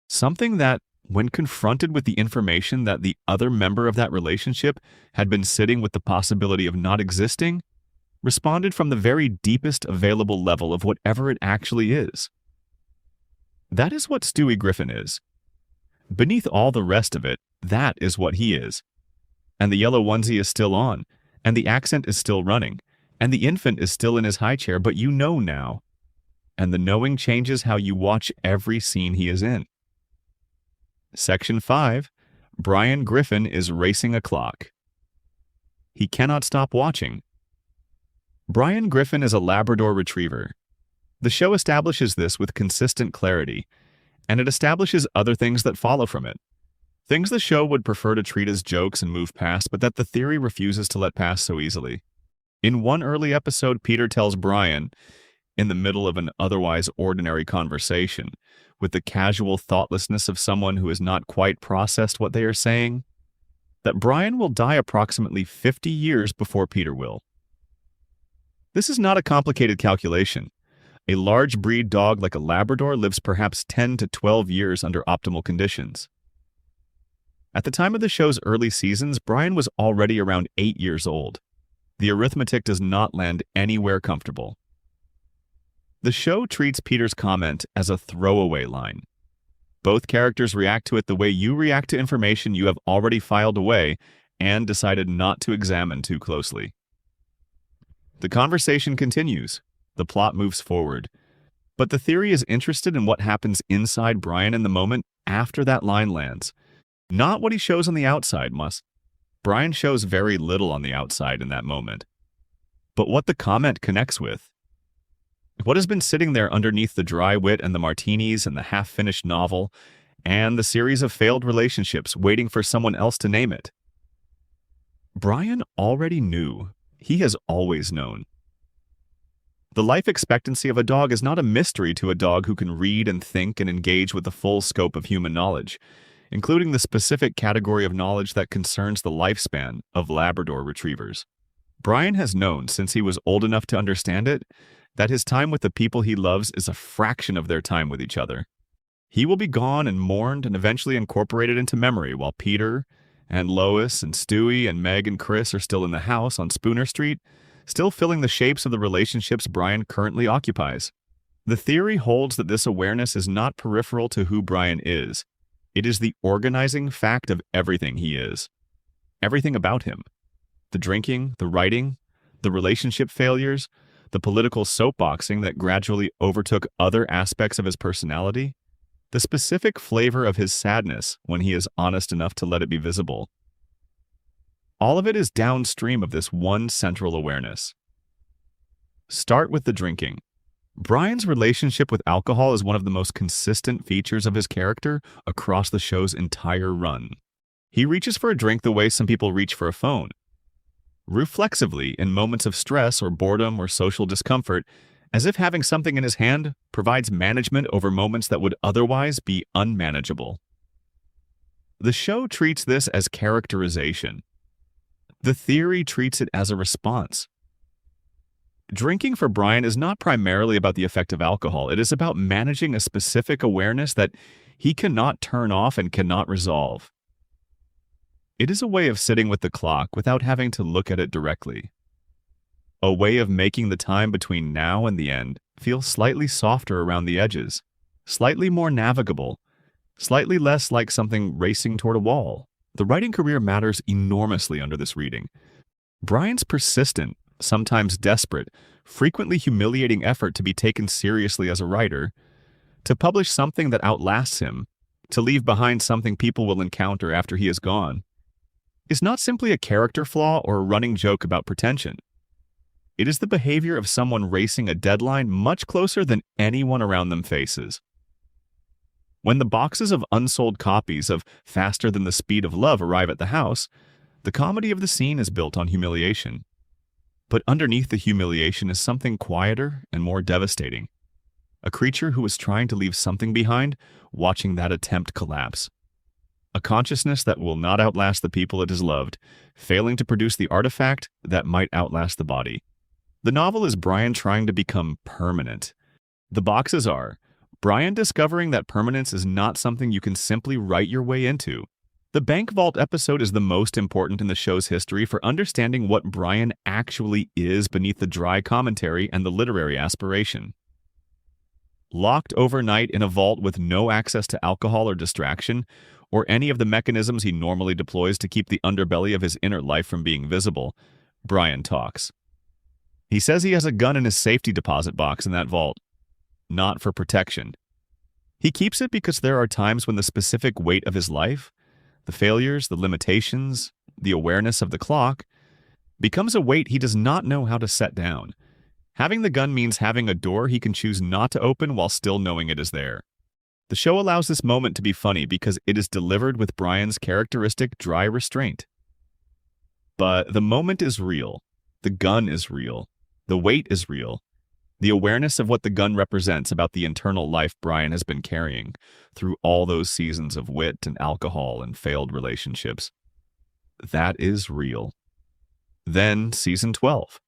Something that, when confronted with the information that the other member of that relationship had been sitting with the possibility of not existing, responded from the very deepest available level of whatever it actually is. That is what Stewie Griffin is. Beneath all the rest of it, that is what he is. And the yellow onesie is still on, and the accent is still running, and the infant is still in his high chair, but you know now. And the knowing changes how you watch every scene he is in. Section 5. Brian Griffin is racing a clock. He cannot stop watching. Brian Griffin is a Labrador Retriever. The show establishes this with consistent clarity, and it establishes other things that follow from it. Things the show would prefer to treat as jokes and move past, but that the theory refuses to let pass so easily. In one early episode, Peter tells Brian, in the middle of an otherwise ordinary conversation, with the casual thoughtlessness of someone who has not quite processed what they are saying, that Brian will die approximately 50 years before Peter will. This is not a complicated calculation. A large breed dog like a Labrador lives perhaps 10 to 12 years under optimal conditions. At the time of the show's early seasons, Brian was already around 8 years old. The arithmetic does not land anywhere comfortable. The show treats Peter's comment as a throwaway line. Both characters react to it the way you react to information you have already filed away and decided not to examine too closely. The conversation continues. The plot moves forward. But the theory is interested in what happens inside Brian in the moment after that line lands. Not what he shows on the outside, Brian shows very little on the outside in that moment. But what the comment connects with. What has been sitting there underneath the dry wit and the martinis and the half-finished novel, and the series of failed relationships waiting for someone else to name it. Brian already knew. He has always known. The life expectancy of a dog is not a mystery to a dog who can read and think and engage with the full scope of human knowledge, including the specific category of knowledge that concerns the lifespan of Labrador retrievers. Brian has known, since he was old enough to understand it, that his time with the people he loves is a fraction of their time with each other. He will be gone and mourned and eventually incorporated into memory while Peter and Lois and Stewie and Meg and Chris are still in the house on Spooner Street, still filling the shapes of the relationships Brian currently occupies. The theory holds that this awareness is not peripheral to who Brian is. It is the organizing fact of everything he is. Everything about him. The drinking, the writing, the relationship failures, the political soapboxing that gradually overtook other aspects of his personality, the specific flavor of his sadness when he is honest enough to let it be visible. All of it is downstream of this one central awareness. Start with the drinking. Brian's relationship with alcohol is one of the most consistent features of his character across the show's entire run. He reaches for a drink the way some people reach for a phone. Reflexively, in moments of stress or boredom or social discomfort, as if having something in his hand provides management over moments that would otherwise be unmanageable. The show treats this as characterization. The theory treats it as a response. Drinking for Brian is not primarily about the effect of alcohol. It is about managing a specific awareness that he cannot turn off and cannot resolve. It is a way of sitting with the clock without having to look at it directly. A way of making the time between now and the end feel slightly softer around the edges, slightly more navigable, slightly less like something racing toward a wall. The writing career matters enormously under this reading. Brian's persistent, sometimes desperate, frequently humiliating effort to be taken seriously as a writer, to publish something that outlasts him, to leave behind something people will encounter after he is gone, is not simply a character flaw or a running joke about pretension. It is the behavior of someone racing a deadline much closer than anyone around them faces. When the boxes of unsold copies of Faster Than the Speed of Love arrive at the house, the comedy of the scene is built on humiliation. But underneath the humiliation is something quieter and more devastating. A creature who is trying to leave something behind, watching that attempt collapse. A consciousness that will not outlast the people it has loved, failing to produce the artifact that might outlast the body. The novel is Brian trying to become permanent. The boxes are Brian discovering that permanence is not something you can simply write your way into. The Bank Vault episode is the most important in the show's history for understanding what Brian actually is beneath the dry commentary and the literary aspiration. Locked overnight in a vault with no access to alcohol or distraction, or any of the mechanisms he normally deploys to keep the underbelly of his inner life from being visible, Brian talks. He says he has a gun in his safety deposit box in that vault. Not for protection. He keeps it because there are times when the specific weight of his life, the failures, the limitations, the awareness of the clock, becomes a weight he does not know how to set down. Having the gun means having a door he can choose not to open while still knowing it is there. The show allows this moment to be funny because it is delivered with Brian's characteristic dry restraint. But the moment is real. The gun is real. The weight is real. The awareness of what the gun represents about the internal life Brian has been carrying through all those seasons of wit and alcohol and failed relationships. That is real. Then, season 12.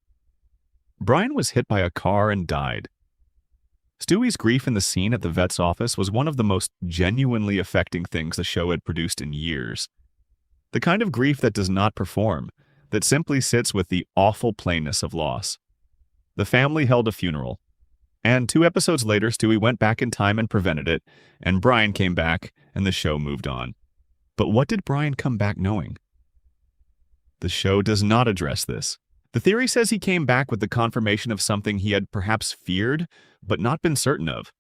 Brian was hit by a car and died. Stewie's grief in the scene at the vet's office was one of the most genuinely affecting things the show had produced in years. The kind of grief that does not perform, that simply sits with the awful plainness of loss. The family held a funeral, and 2 episodes later, Stewie went back in time and prevented it, and Brian came back, and the show moved on. But what did Brian come back knowing? The show does not address this. The theory says he came back with the confirmation of something he had perhaps feared, but not been certain of.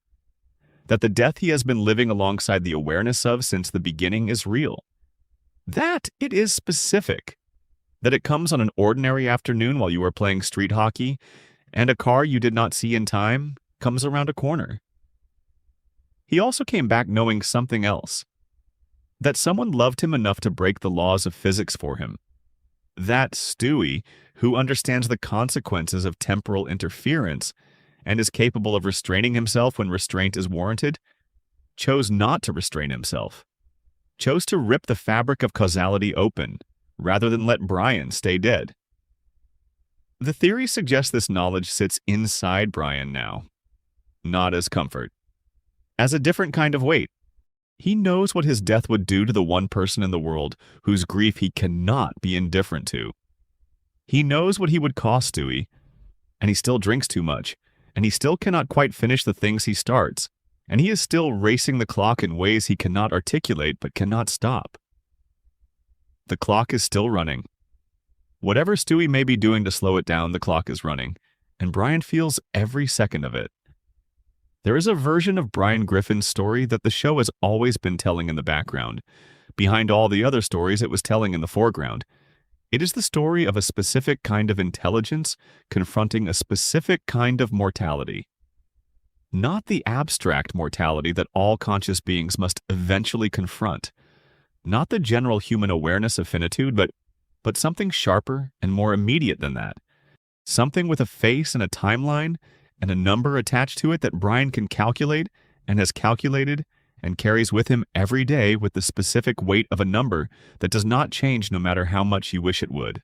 That the death he has been living alongside the awareness of since the beginning is real. That it is specific. That it comes on an ordinary afternoon while you are playing street hockey, and a car you did not see in time comes around a corner. He also came back knowing something else. That someone loved him enough to break the laws of physics for him. That Stewie, who understands the consequences of temporal interference, and is capable of restraining himself when restraint is warranted, chose not to restrain himself, chose to rip the fabric of causality open, rather than let Brian stay dead. The theory suggests this knowledge sits inside Brian now, not as comfort, as a different kind of weight. He knows what his death would do to the one person in the world whose grief he cannot be indifferent to. He knows what he would cost Stewie, and he still drinks too much, and he still cannot quite finish the things he starts, and he is still racing the clock in ways he cannot articulate but cannot stop. The clock is still running. Whatever Stewie may be doing to slow it down, the clock is running, and Brian feels every second of it. There is a version of Brian Griffin's story that the show has always been telling in the background, behind all the other stories it was telling in the foreground. It is the story of a specific kind of intelligence confronting a specific kind of mortality. Not the abstract mortality that all conscious beings must eventually confront. Not the general human awareness of finitude, but something sharper and more immediate than that. Something with a face and a timeline and a number attached to it that Brian can calculate and has calculated and carries with him every day with the specific weight of a number that does not change no matter how much you wish it would.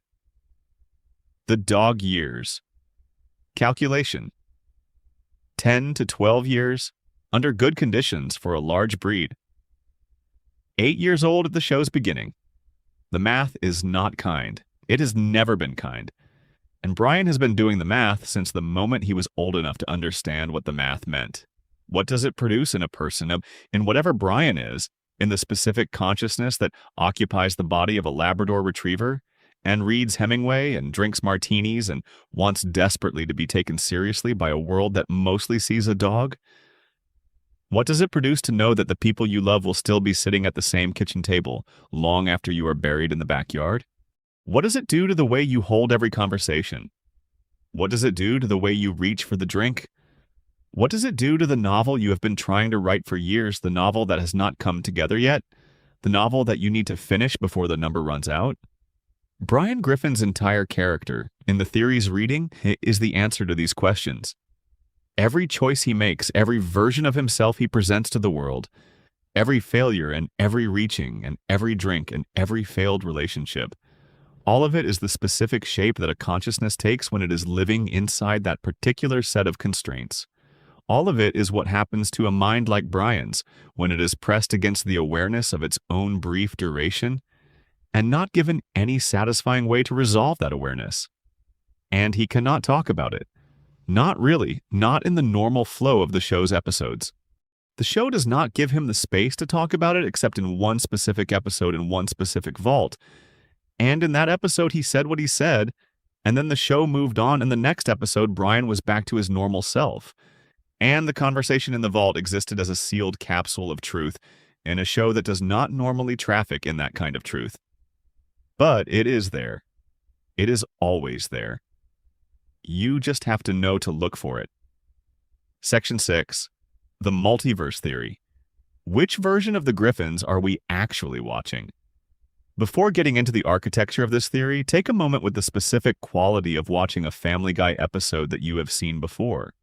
The dog years. Calculation. 10 to 12 years, under good conditions for a large breed. 8 years old at the show's beginning. The math is not kind. It has never been kind. And Brian has been doing the math since the moment he was old enough to understand what the math meant. What does it produce in a person, in whatever Brian is, in the specific consciousness that occupies the body of a Labrador retriever, and reads Hemingway and drinks martinis and wants desperately to be taken seriously by a world that mostly sees a dog? What does it produce to know that the people you love will still be sitting at the same kitchen table long after you are buried in the backyard? What does it do to the way you hold every conversation? What does it do to the way you reach for the drink? What does it do to the novel you have been trying to write for years, the novel that has not come together yet, the novel that you need to finish before the number runs out? Brian Griffin's entire character, in the theory's reading, is the answer to these questions. Every choice he makes, every version of himself he presents to the world, every failure and every reaching and every drink and every failed relationship, all of it is the specific shape that a consciousness takes when it is living inside that particular set of constraints. All of it is what happens to a mind like Brian's when it is pressed against the awareness of its own brief duration and not given any satisfying way to resolve that awareness. And he cannot talk about it. Not really, not in the normal flow of the show's episodes. The show does not give him the space to talk about it except in one specific episode in one specific vault. And in that episode, he said what he said, and then the show moved on. In the next episode, Brian was back to his normal self. And the conversation in the vault existed as a sealed capsule of truth in a show that does not normally traffic in that kind of truth. But it is there. It is always there. You just have to know to look for it. Section 6. The Multiverse Theory. Which version of the Griffins are we actually watching? Before getting into the architecture of this theory, take a moment with the specific quality of watching a Family Guy episode that you have seen before.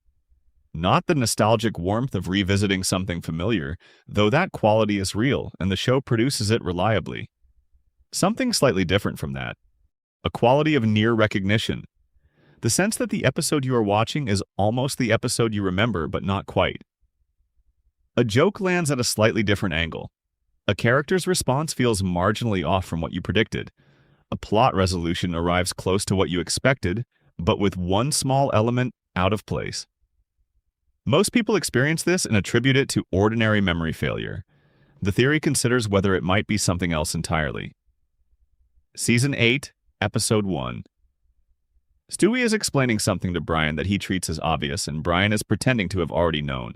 Not the nostalgic warmth of revisiting something familiar, though that quality is real and the show produces it reliably. Something slightly different from that. A quality of near recognition. The sense that the episode you are watching is almost the episode you remember, but not quite. A joke lands at a slightly different angle. A character's response feels marginally off from what you predicted. A plot resolution arrives close to what you expected, but with one small element out of place. Most people experience this and attribute it to ordinary memory failure. The theory considers whether it might be something else entirely. Season 8, Episode 1. Stewie is explaining something to Brian that he treats as obvious, and Brian is pretending to have already known.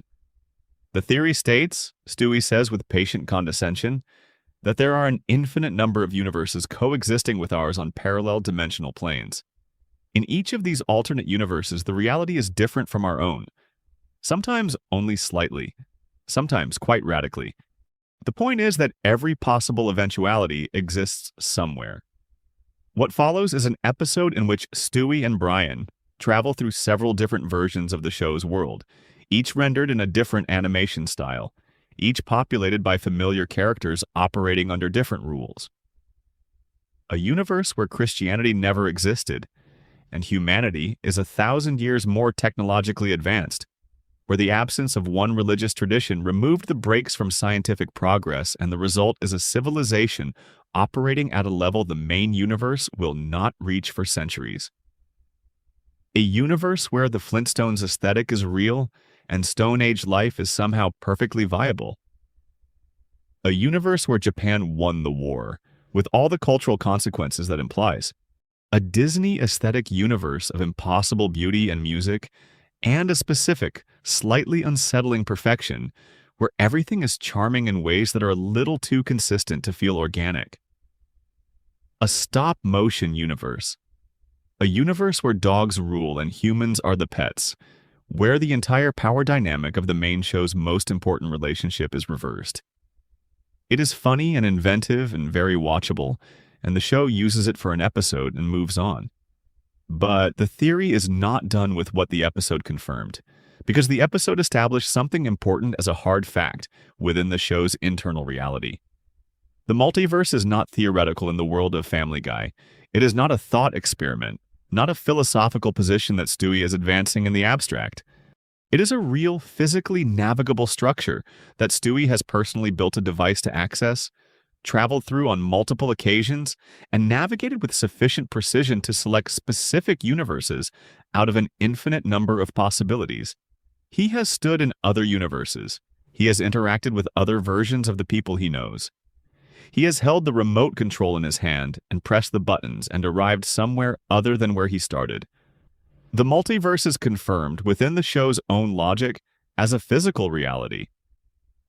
The theory states, Stewie says with patient condescension, that there are an infinite number of universes coexisting with ours on parallel dimensional planes. In each of these alternate universes, the reality is different from our own. Sometimes only slightly, sometimes quite radically. The point is that every possible eventuality exists somewhere. What follows is an episode in which Stewie and Brian, travel through several different versions of the show's world, each rendered in a different animation style, each populated by familiar characters operating under different rules. A universe where Christianity never existed, and humanity is 1,000 years more technologically advanced, where the absence of one religious tradition removed the brakes from scientific progress, and the result is a civilization operating at a level the main universe will not reach for centuries. A universe where the Flintstones aesthetic is real and Stone Age life is somehow perfectly viable. A universe where Japan won the war, with all the cultural consequences that implies. A Disney aesthetic universe of impossible beauty and music, and a specific, slightly unsettling perfection where everything is charming in ways that are a little too consistent to feel organic. A stop-motion universe. A universe where dogs rule and humans are the pets, where the entire power dynamic of the main show's most important relationship is reversed. It is funny and inventive and very watchable, and the show uses it for an episode and moves on. But the theory is not done with what the episode confirmed, because the episode established something important as a hard fact within the show's internal reality. The multiverse is not theoretical in the world of Family Guy. It is not a thought experiment, not a philosophical position that Stewie is advancing in the abstract. It is a real, physically navigable structure that Stewie has personally built a device to access, traveled through on multiple occasions, and navigated with sufficient precision to select specific universes out of an infinite number of possibilities. He has stood in other universes. He has interacted with other versions of the people he knows. He has held the remote control in his hand and pressed the buttons and arrived somewhere other than where he started. The multiverse is confirmed within the show's own logic as a physical reality.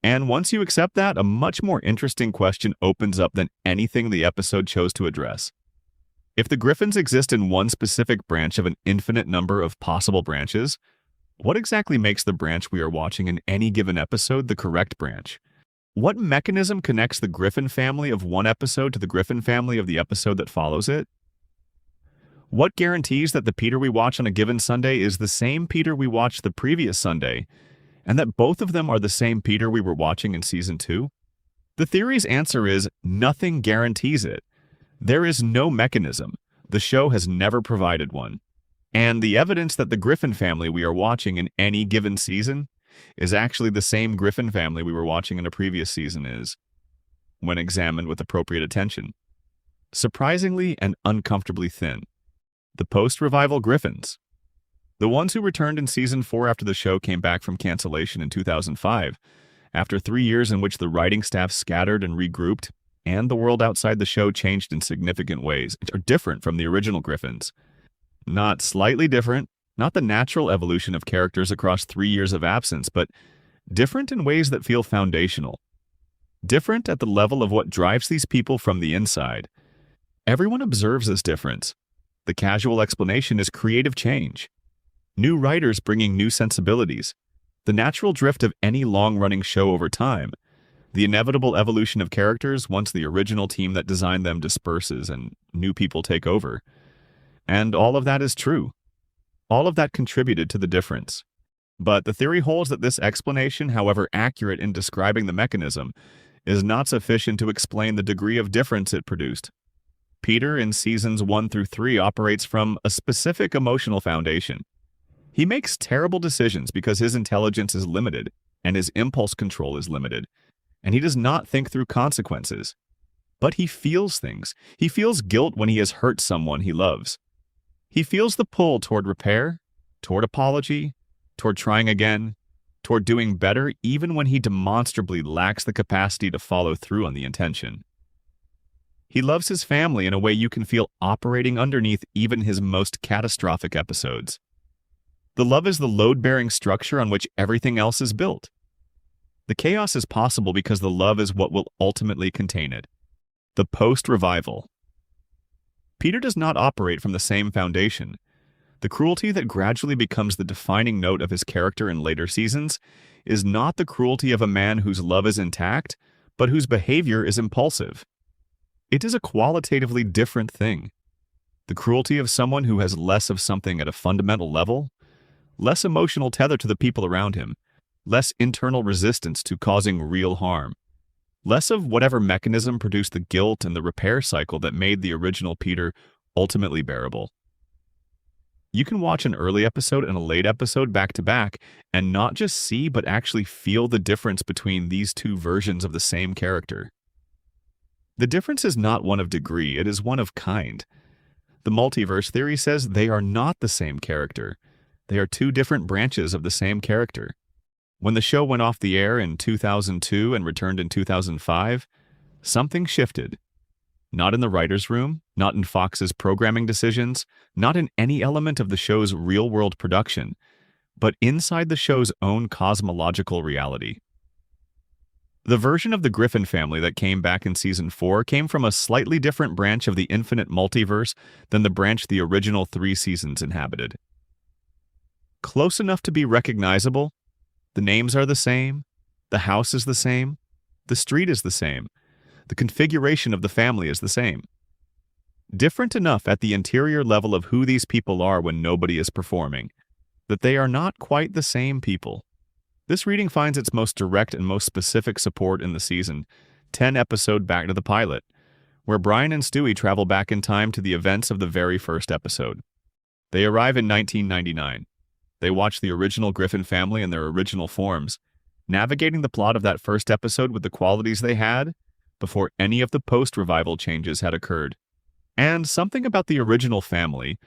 And once you accept that, a much more interesting question opens up than anything the episode chose to address. If the Griffins exist in one specific branch of an infinite number of possible branches, what exactly makes the branch we are watching in any given episode the correct branch? What mechanism connects the Griffin family of one episode to the Griffin family of the episode that follows it? What guarantees that the Peter we watch on a given Sunday is the same Peter we watched the previous Sunday, and that both of them are the same Peter we were watching in Season 2? The theory's answer is nothing guarantees it. There is no mechanism. The show has never provided one. And the evidence that the Griffin family we are watching in any given season is actually the same Griffin family we were watching in a previous season is, when examined with appropriate attention, surprisingly and uncomfortably thin. The post-revival Griffins. The ones who returned in Season 4 after the show came back from cancellation in 2005, after 3 years in which the writing staff scattered and regrouped, and the world outside the show changed in significant ways, are different from the original Griffins. Not slightly different, not the natural evolution of characters across 3 years of absence, but different in ways that feel foundational. Different at the level of what drives these people from the inside. Everyone observes this difference. The casual explanation is creative change. New writers bringing new sensibilities. The natural drift of any long-running show over time. The inevitable evolution of characters once the original team that designed them disperses and new people take over. And all of that is true. All of that contributed to the difference. But the theory holds that this explanation, however accurate in describing the mechanism, is not sufficient to explain the degree of difference it produced. Peter in Seasons 1 through 3 operates from a specific emotional foundation. He makes terrible decisions because his intelligence is limited and his impulse control is limited, and he does not think through consequences. But he feels things. He feels guilt when he has hurt someone he loves. He feels the pull toward repair, toward apology, toward trying again, toward doing better even when he demonstrably lacks the capacity to follow through on the intention. He loves his family in a way you can feel operating underneath even his most catastrophic episodes. The love is the load-bearing structure on which everything else is built. The chaos is possible because the love is what will ultimately contain it. The post-revival. Peter does not operate from the same foundation. The cruelty that gradually becomes the defining note of his character in later seasons is not the cruelty of a man whose love is intact, but whose behavior is impulsive. It is a qualitatively different thing. The cruelty of someone who has less of something at a fundamental level, less emotional tether to the people around him, less internal resistance to causing real harm, less of whatever mechanism produced the guilt and the repair cycle that made the original Peter ultimately bearable. You can watch an early episode and a late episode back to back and not just see but actually feel the difference between these two versions of the same character. The difference is not one of degree, it is one of kind. The multiverse theory says they are not the same character. They are two different branches of the same character. When the show went off the air in 2002 and returned in 2005, something shifted. Not in the writer's room, not in Fox's programming decisions, not in any element of the show's real-world production, but inside the show's own cosmological reality. The version of the Griffin family that came back in Season 4 came from a slightly different branch of the infinite multiverse than the branch the original 3 seasons inhabited. Close enough to be recognizable, the names are the same, the house is the same, the street is the same, the configuration of the family is the same. Different enough at the interior level of who these people are when nobody is performing, that they are not quite the same people. This reading finds its most direct and most specific support in the season 10 episode Back to the Pilot, where Brian and Stewie travel back in time to the events of the very first episode. They arrive in 1999. They watch the original Griffin family in their original forms, navigating the plot of that first episode with the qualities they had before any of the post-revival changes had occurred. And something about the original family,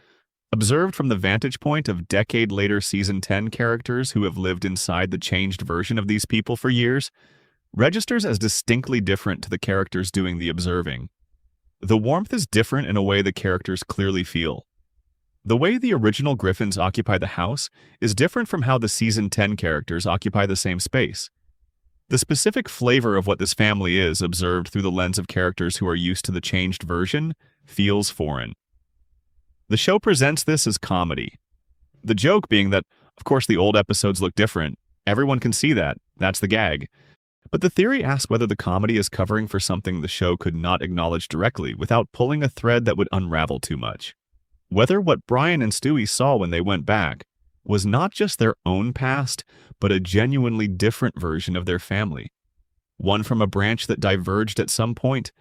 observed from the vantage point of decade-later Season 10 characters who have lived inside the changed version of these people for years, registers as distinctly different to the characters doing the observing. The warmth is different in a way the characters clearly feel. The way the original Griffins occupy the house is different from how the Season 10 characters occupy the same space. The specific flavor of what this family is, observed through the lens of characters who are used to the changed version, feels foreign. The show presents this as comedy. The joke being that, of course, the old episodes look different. Everyone can see that. That's the gag. But the theory asks whether the comedy is covering for something the show could not acknowledge directly without pulling a thread that would unravel too much. Whether what Brian and Stewie saw when they went back was not just their own past, but a genuinely different version of their family. One from a branch that diverged at some point,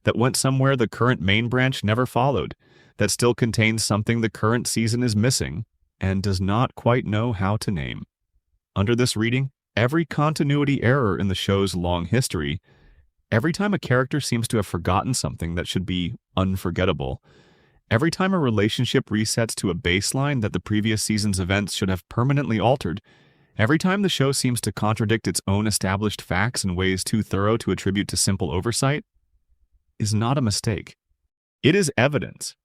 that went somewhere the current main branch never followed, that still contains something the current season is missing and does not quite know how to name. Under this reading, every continuity error in the show's long history, every time a character seems to have forgotten something that should be unforgettable, every time a relationship resets to a baseline that the previous season's events should have permanently altered, every time the show seems to contradict its own established facts in ways too thorough to attribute to simple oversight, is not a mistake. It is evidence.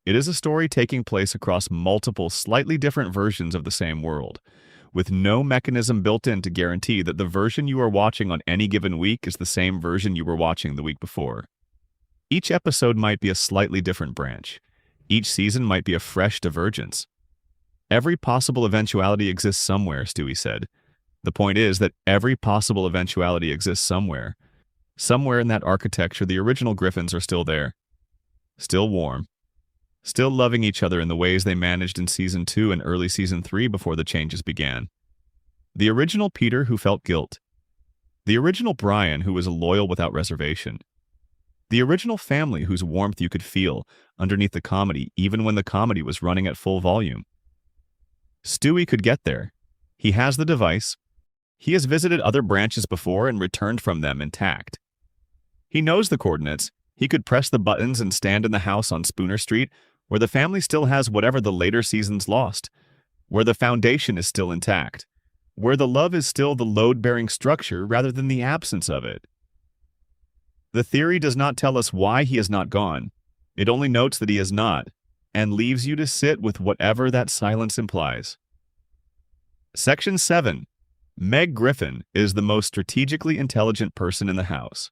It is a story taking place across multiple, slightly different versions of the same world, with no mechanism built in to guarantee that the version you are watching on any given week is the same version you were watching the week before. Each episode might be a slightly different branch. Each season might be a fresh divergence. Every possible eventuality exists somewhere, Stewie said. The point is that every possible eventuality exists somewhere. Somewhere in that architecture, the original Griffins are still there. Still warm. Still loving each other in the ways they managed in Season 2 and early Season 3 before the changes began. The original Peter who felt guilt. The original Brian who was loyal without reservation. The original family whose warmth you could feel underneath the comedy even when the comedy was running at full volume. Stewie could get there. He has the device. He has visited other branches before and returned from them intact. He knows the coordinates. He could press the buttons and stand in the house on Spooner Street, where the family still has whatever the later seasons lost, where the foundation is still intact, where the love is still the load-bearing structure rather than the absence of it. The theory does not tell us why he has not gone. It only notes that he is not, and leaves you to sit with whatever that silence implies. Section 7. Meg Griffin is the most strategically intelligent person in the house.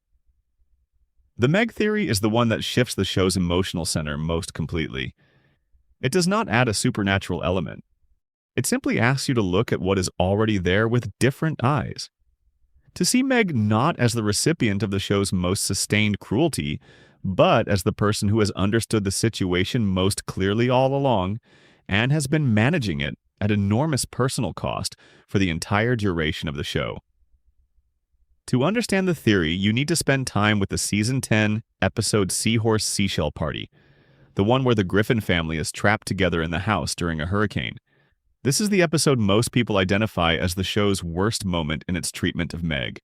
The Meg theory is the one that shifts the show's emotional center most completely. It does not add a supernatural element. It simply asks you to look at what is already there with different eyes. To see Meg not as the recipient of the show's most sustained cruelty, but as the person who has understood the situation most clearly all along and has been managing it at enormous personal cost for the entire duration of the show. To understand the theory, you need to spend time with the Season 10 episode Seahorse Seashell Party, the one where the Griffin family is trapped together in the house during a hurricane. This is the episode most people identify as the show's worst moment in its treatment of Meg,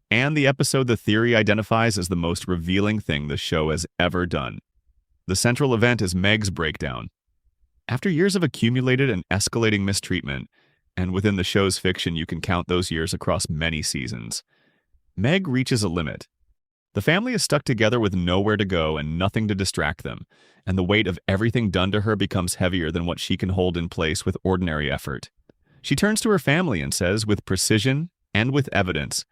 and the episode the theory identifies as the most revealing thing the show has ever done. The central event is Meg's breakdown. After years of accumulated and escalating mistreatment, and within the show's fiction you can count those years across many seasons, Meg reaches a limit. The family is stuck together with nowhere to go and nothing to distract them, and the weight of everything done to her becomes heavier than what she can hold in place with ordinary effort. She turns to her family and says, with precision and with evidence,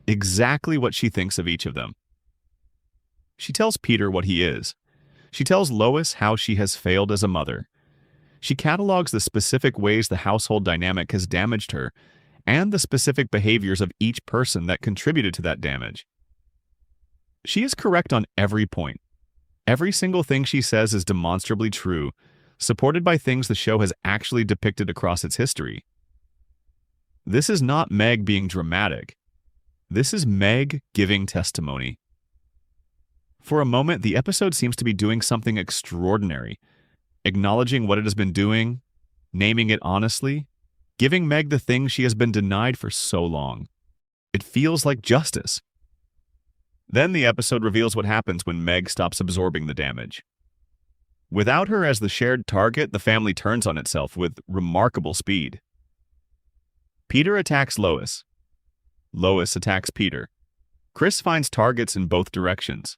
exactly what she thinks of each of them. She tells Peter what he is. She tells Lois how she has failed as a mother. She catalogs the specific ways the household dynamic has damaged her and the specific behaviors of each person that contributed to that damage. She is correct on every point. Every single thing she says is demonstrably true, supported by things the show has actually depicted across its history. This is not Meg being dramatic. This is Meg giving testimony. For a moment, the episode seems to be doing something extraordinary, acknowledging what it has been doing, naming it honestly, giving Meg the thing she has been denied for so long. It feels like justice. Then the episode reveals what happens when Meg stops absorbing the damage. Without her as the shared target, the family turns on itself with remarkable speed. Peter attacks Lois. Lois attacks Peter. Chris finds targets in both directions.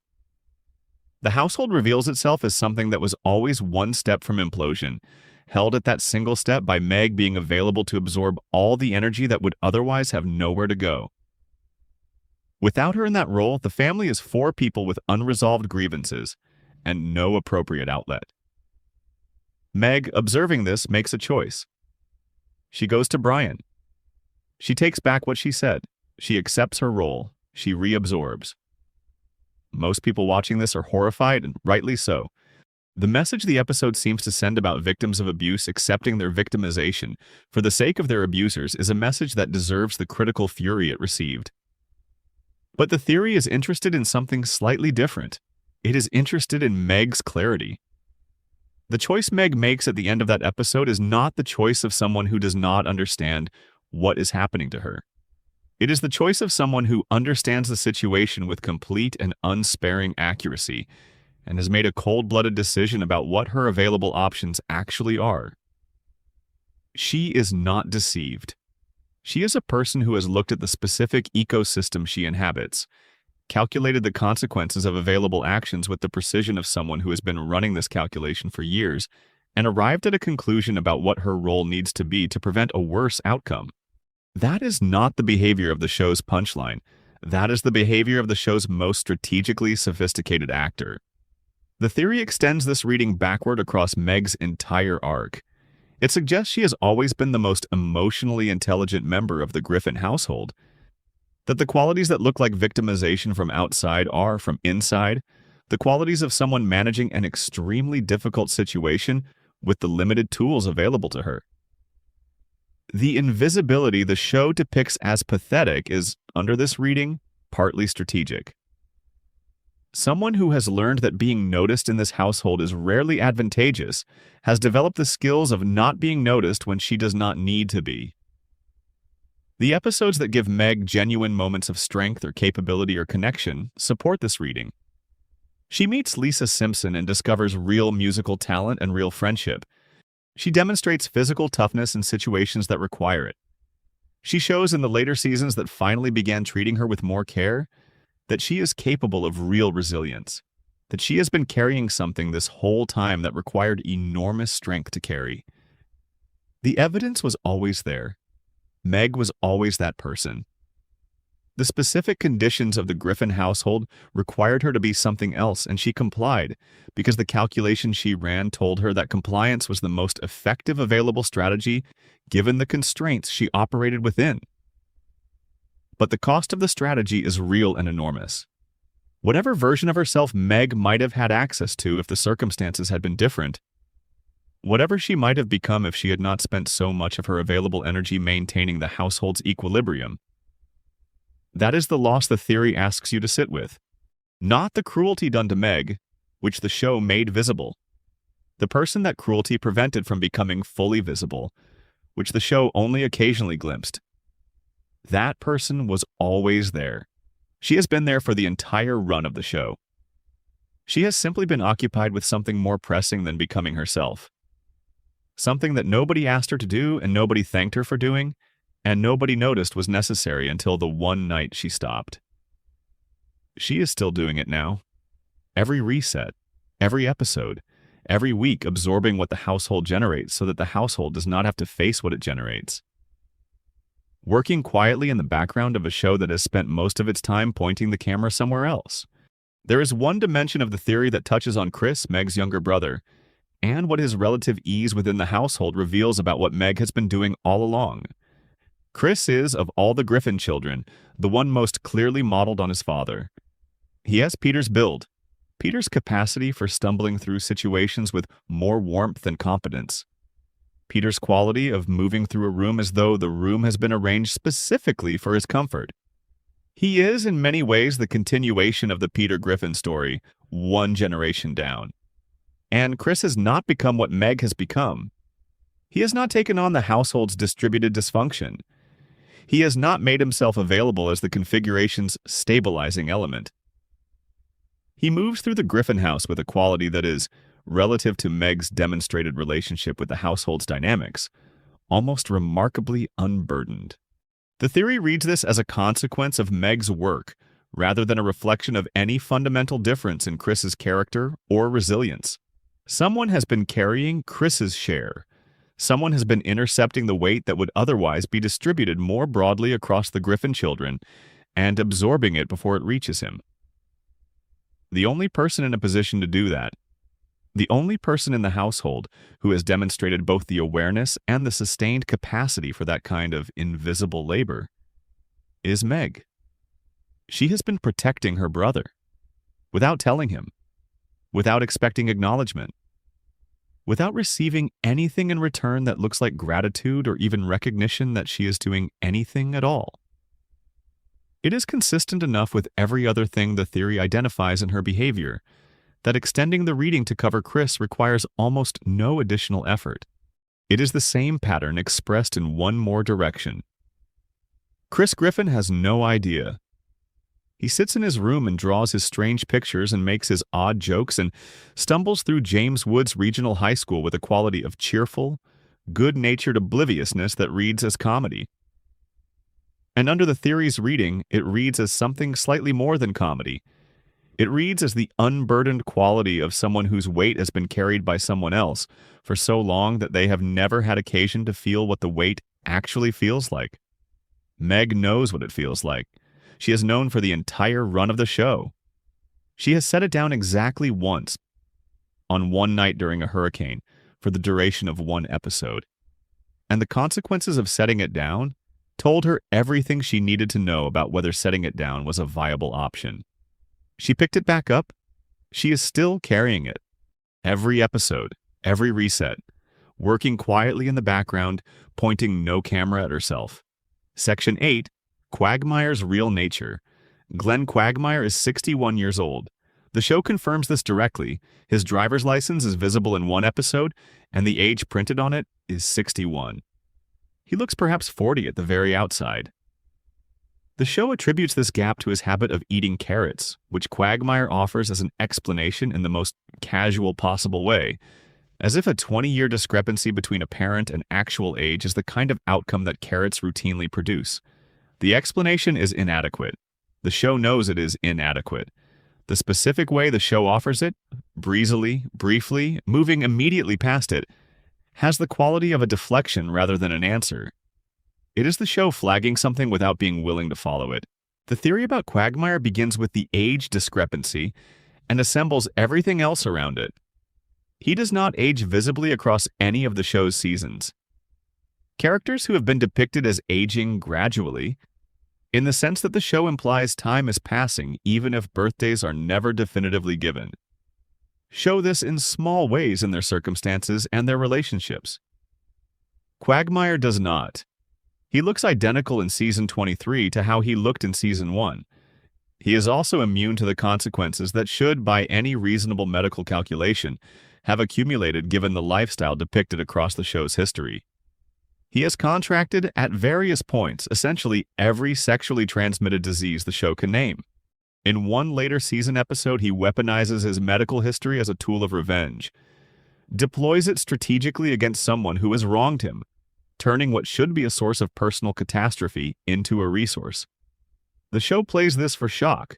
The household reveals itself as something that was always one step from implosion, held at that single step by Meg being available to absorb all the energy that would otherwise have nowhere to go. Without her in that role, the family is 4 people with unresolved grievances and no appropriate outlet. Meg, observing this, makes a choice. She goes to Brian. She takes back what she said. She accepts her role. She reabsorbs. Most people watching this are horrified, and rightly so. The message the episode seems to send about victims of abuse accepting their victimization for the sake of their abusers is a message that deserves the critical fury it received. But the theory is interested in something slightly different. It is interested in Meg's clarity. The choice Meg makes at the end of that episode is not the choice of someone who does not understand what is happening to her. It is the choice of someone who understands the situation with complete and unsparing accuracy and has made a cold-blooded decision about what her available options actually are. She is not deceived. She is a person who has looked at the specific ecosystem she inhabits, calculated the consequences of available actions with the precision of someone who has been running this calculation for years, and arrived at a conclusion about what her role needs to be to prevent a worse outcome. That is not the behavior of the show's punchline. That is the behavior of the show's most strategically sophisticated actor. The theory extends this reading backward across Meg's entire arc. It suggests she has always been the most emotionally intelligent member of the Griffin household, that the qualities that look like victimization from outside are, from inside, the qualities of someone managing an extremely difficult situation with the limited tools available to her. The invisibility the show depicts as pathetic is, under this reading, partly strategic. Someone who has learned that being noticed in this household is rarely advantageous has developed the skills of not being noticed when she does not need to be. The episodes that give Meg genuine moments of strength or capability or connection support this reading. She meets Lisa Simpson and discovers real musical talent and real friendship. She demonstrates physical toughness in situations that require it. She shows in the later seasons that finally began treating her with more care that she is capable of real resilience, that she has been carrying something this whole time that required enormous strength to carry. The evidence was always there. Meg was always that person. The specific conditions of the Griffin household required her to be something else, and she complied, because the calculation she ran told her that compliance was the most effective available strategy given the constraints she operated within. But the cost of the strategy is real and enormous. Whatever version of herself Meg might have had access to if the circumstances had been different, whatever she might have become if she had not spent so much of her available energy maintaining the household's equilibrium, that is the loss the theory asks you to sit with. Not the cruelty done to Meg, which the show made visible. The person that cruelty prevented from becoming fully visible, which the show only occasionally glimpsed. That person was always there. She has been there for the entire run of the show. She has simply been occupied with something more pressing than becoming herself. Something that nobody asked her to do and nobody thanked her for doing, and nobody noticed was necessary until the one night she stopped. She is still doing it now. Every reset, every episode, every week absorbing what the household generates so that the household does not have to face what it generates. Working quietly in the background of a show that has spent most of its time pointing the camera somewhere else. There is one dimension of the theory that touches on Chris, Meg's younger brother, and what his relative ease within the household reveals about what Meg has been doing all along. Chris is, of all the Griffin children, the one most clearly modeled on his father. He has Peter's build, Peter's capacity for stumbling through situations with more warmth than competence, Peter's quality of moving through a room as though the room has been arranged specifically for his comfort. He is, in many ways, the continuation of the Peter Griffin story, one generation down. And Chris has not become what Meg has become. He has not taken on the household's distributed dysfunction. He has not made himself available as the configuration's stabilizing element. He moves through the Griffin house with a quality that is, relative to Meg's demonstrated relationship with the household's dynamics, almost remarkably unburdened. The theory reads this as a consequence of Meg's work, rather than a reflection of any fundamental difference in Chris's character or resilience. Someone has been carrying Chris's share. Someone has been intercepting the weight that would otherwise be distributed more broadly across the Griffin children and absorbing it before it reaches him. The only person in a position to do that, the only person in the household who has demonstrated both the awareness and the sustained capacity for that kind of invisible labor, is Meg. She has been protecting her brother, without telling him, without expecting acknowledgement, without receiving anything in return that looks like gratitude or even recognition that she is doing anything at all. It is consistent enough with every other thing the theory identifies in her behavior that extending the reading to cover Chris requires almost no additional effort. It is the same pattern expressed in one more direction. Chris Griffin has no idea. He sits in his room and draws his strange pictures and makes his odd jokes and stumbles through James Woods Regional High School with a quality of cheerful, good-natured obliviousness that reads as comedy. And under the theory's reading, it reads as something slightly more than comedy. It reads as the unburdened quality of someone whose weight has been carried by someone else for so long that they have never had occasion to feel what the weight actually feels like. Meg knows what it feels like. She has known for the entire run of the show. She has set it down exactly once, on one night during a hurricane, for the duration of one episode. And the consequences of setting it down told her everything she needed to know about whether setting it down was a viable option. She picked it back up. She is still carrying it. Every episode, every reset, working quietly in the background, pointing no camera at herself. Section 8, Quagmire's Real Nature. Glenn Quagmire is 61 years old. The show confirms this directly. His driver's license is visible in one episode, and the age printed on it is 61. He looks perhaps 40 at the very outside. The show attributes this gap to his habit of eating carrots, which Quagmire offers as an explanation in the most casual possible way, as if a 20-year discrepancy between apparent and actual age is the kind of outcome that carrots routinely produce. The explanation is inadequate. The show knows it is inadequate. The specific way the show offers it, breezily, briefly, moving immediately past it, has the quality of a deflection rather than an answer. It is the show flagging something without being willing to follow it. The theory about Quagmire begins with the age discrepancy and assembles everything else around it. He does not age visibly across any of the show's seasons. Characters who have been depicted as aging gradually, in the sense that the show implies time is passing even if birthdays are never definitively given. Show this in small ways in their circumstances and their relationships. Quagmire does not. He looks identical in Season 23 to how he looked in Season 1. He is also immune to the consequences that should, by any reasonable medical calculation, have accumulated given the lifestyle depicted across the show's history. He has contracted, at various points, essentially every sexually transmitted disease the show can name. In one later season episode, he weaponizes his medical history as a tool of revenge, deploys it strategically against someone who has wronged him, turning what should be a source of personal catastrophe into a resource. The show plays this for shock.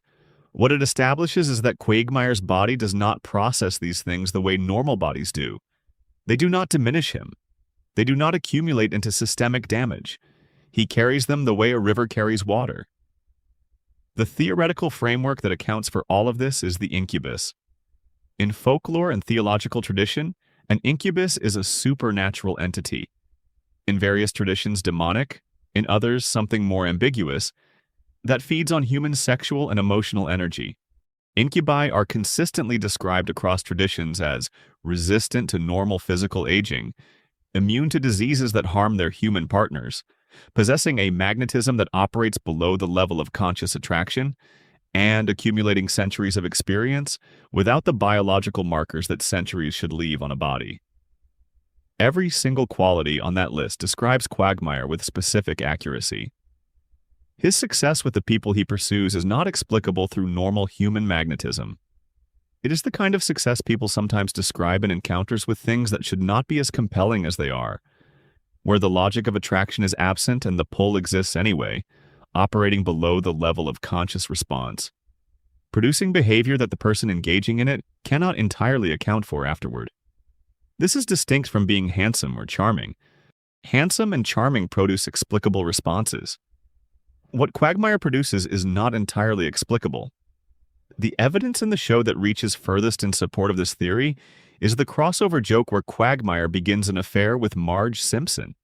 What it establishes is that Quagmire's body does not process these things the way normal bodies do. They do not diminish him. They do not accumulate into systemic damage. He carries them the way a river carries water. The theoretical framework that accounts for all of this is the incubus. In folklore and theological tradition, an incubus is a supernatural entity. In various traditions, demonic, in others, something more ambiguous, that feeds on human sexual and emotional energy. Incubi are consistently described across traditions as resistant to normal physical aging, immune to diseases that harm their human partners, possessing a magnetism that operates below the level of conscious attraction, and accumulating centuries of experience without the biological markers that centuries should leave on a body. Every single quality on that list describes Quagmire with specific accuracy. His success with the people he pursues is not explicable through normal human magnetism. It is the kind of success people sometimes describe in encounters with things that should not be as compelling as they are, where the logic of attraction is absent and the pull exists anyway, operating below the level of conscious response, producing behavior that the person engaging in it cannot entirely account for afterward. This is distinct from being handsome or charming. Handsome and charming produce explicable responses. What Quagmire produces is not entirely explicable. The evidence in the show that reaches furthest in support of this theory is the crossover joke where Quagmire begins an affair with Marge Simpson,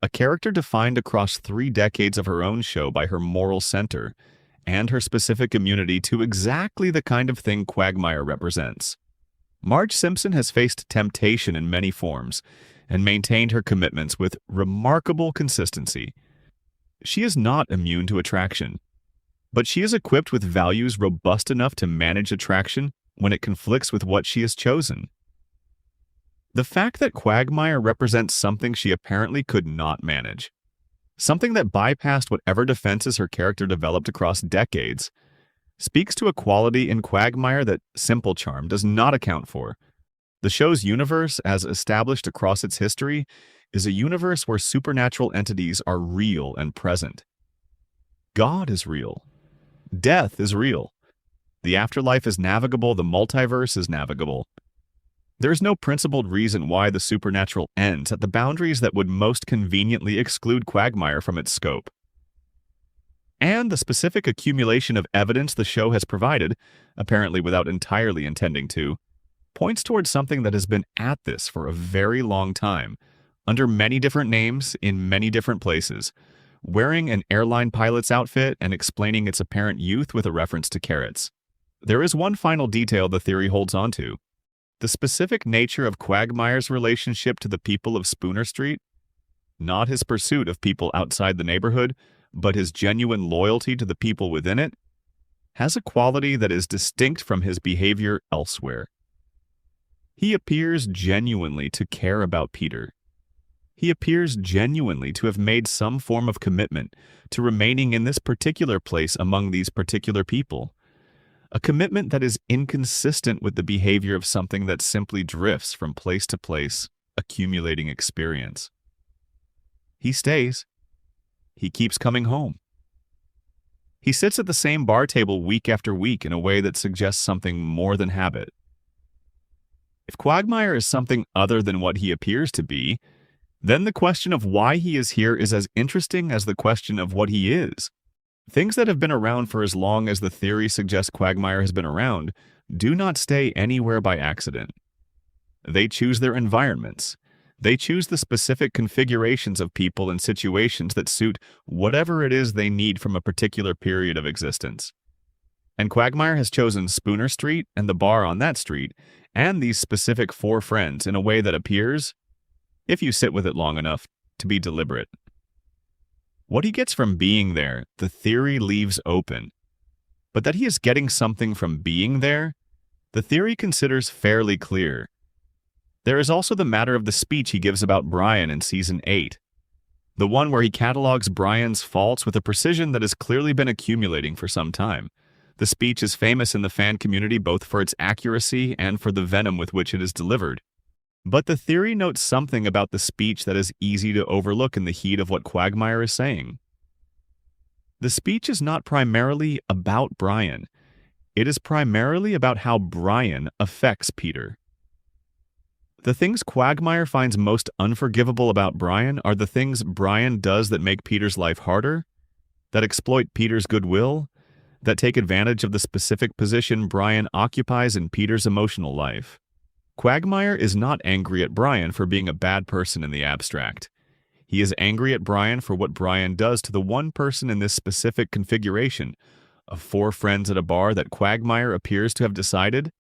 a character defined across 3 decades of her own show by her moral center and her specific immunity to exactly the kind of thing Quagmire represents. Marge Simpson has faced temptation in many forms and maintained her commitments with remarkable consistency. She is not immune to attraction, but she is equipped with values robust enough to manage attraction when it conflicts with what she has chosen. The fact that Quagmire represents something she apparently could not manage, something that bypassed whatever defenses her character developed across decades, speaks to a quality in Quagmire that simple charm does not account for. The show's universe, as established across its history, is a universe where supernatural entities are real and present. God is real. Death is real. The afterlife is navigable, the multiverse is navigable. There is no principled reason why the supernatural ends at the boundaries that would most conveniently exclude Quagmire from its scope. And the specific accumulation of evidence the show has provided, apparently without entirely intending to, points towards something that has been at this for a very long time, under many different names, in many different places, wearing an airline pilot's outfit and explaining its apparent youth with a reference to carrots. There is one final detail the theory holds on to: the specific nature of Quagmire's relationship to the people of Spooner Street, not his pursuit of people outside the neighborhood, but his genuine loyalty to the people within it, has a quality that is distinct from his behavior elsewhere. He appears genuinely to care about Peter. He appears genuinely to have made some form of commitment to remaining in this particular place among these particular people, a commitment that is inconsistent with the behavior of something that simply drifts from place to place, accumulating experience. He stays. He keeps coming home. He sits at the same bar table week after week in a way that suggests something more than habit. If Quagmire is something other than what he appears to be, then the question of why he is here is as interesting as the question of what he is. Things that have been around for as long as the theory suggests Quagmire has been around do not stay anywhere by accident. They choose their environments. They choose the specific configurations of people and situations that suit whatever it is they need from a particular period of existence. And Quagmire has chosen Spooner Street and the bar on that street, and these specific four friends in a way that appears, if you sit with it long enough, to be deliberate. What he gets from being there, the theory leaves open. But that he is getting something from being there, the theory considers fairly clear. There is also the matter of the speech he gives about Brian in Season 8, the one where he catalogs Brian's faults with a precision that has clearly been accumulating for some time. The speech is famous in the fan community both for its accuracy and for the venom with which it is delivered. But the theory notes something about the speech that is easy to overlook in the heat of what Quagmire is saying. The speech is not primarily about Brian. It is primarily about how Brian affects Peter. The things Quagmire finds most unforgivable about Brian are the things Brian does that make Peter's life harder, that exploit Peter's goodwill, that take advantage of the specific position Brian occupies in Peter's emotional life. Quagmire is not angry at Brian for being a bad person in the abstract. He is angry at Brian for what Brian does to the one person in this specific configuration of four friends at a bar that Quagmire appears to have decided,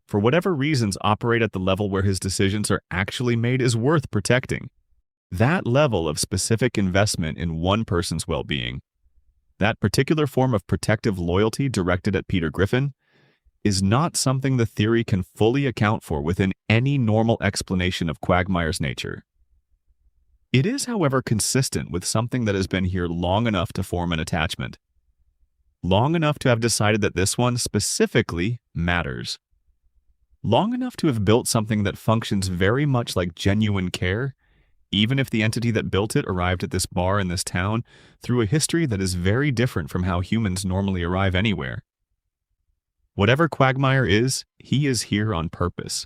for whatever reasons operate at the level where his decisions are actually made, is worth protecting. That level of specific investment in one person's well-being, that particular form of protective loyalty directed at Peter Griffin, is not something the theory can fully account for within any normal explanation of Quagmire's nature. It is, however, consistent with something that has been here long enough to form an attachment. Long enough to have decided that this one specifically matters. Long enough to have built something that functions very much like genuine care, even if the entity that built it arrived at this bar in this town through a history that is very different from how humans normally arrive anywhere. Whatever Quagmire is, he is here on purpose.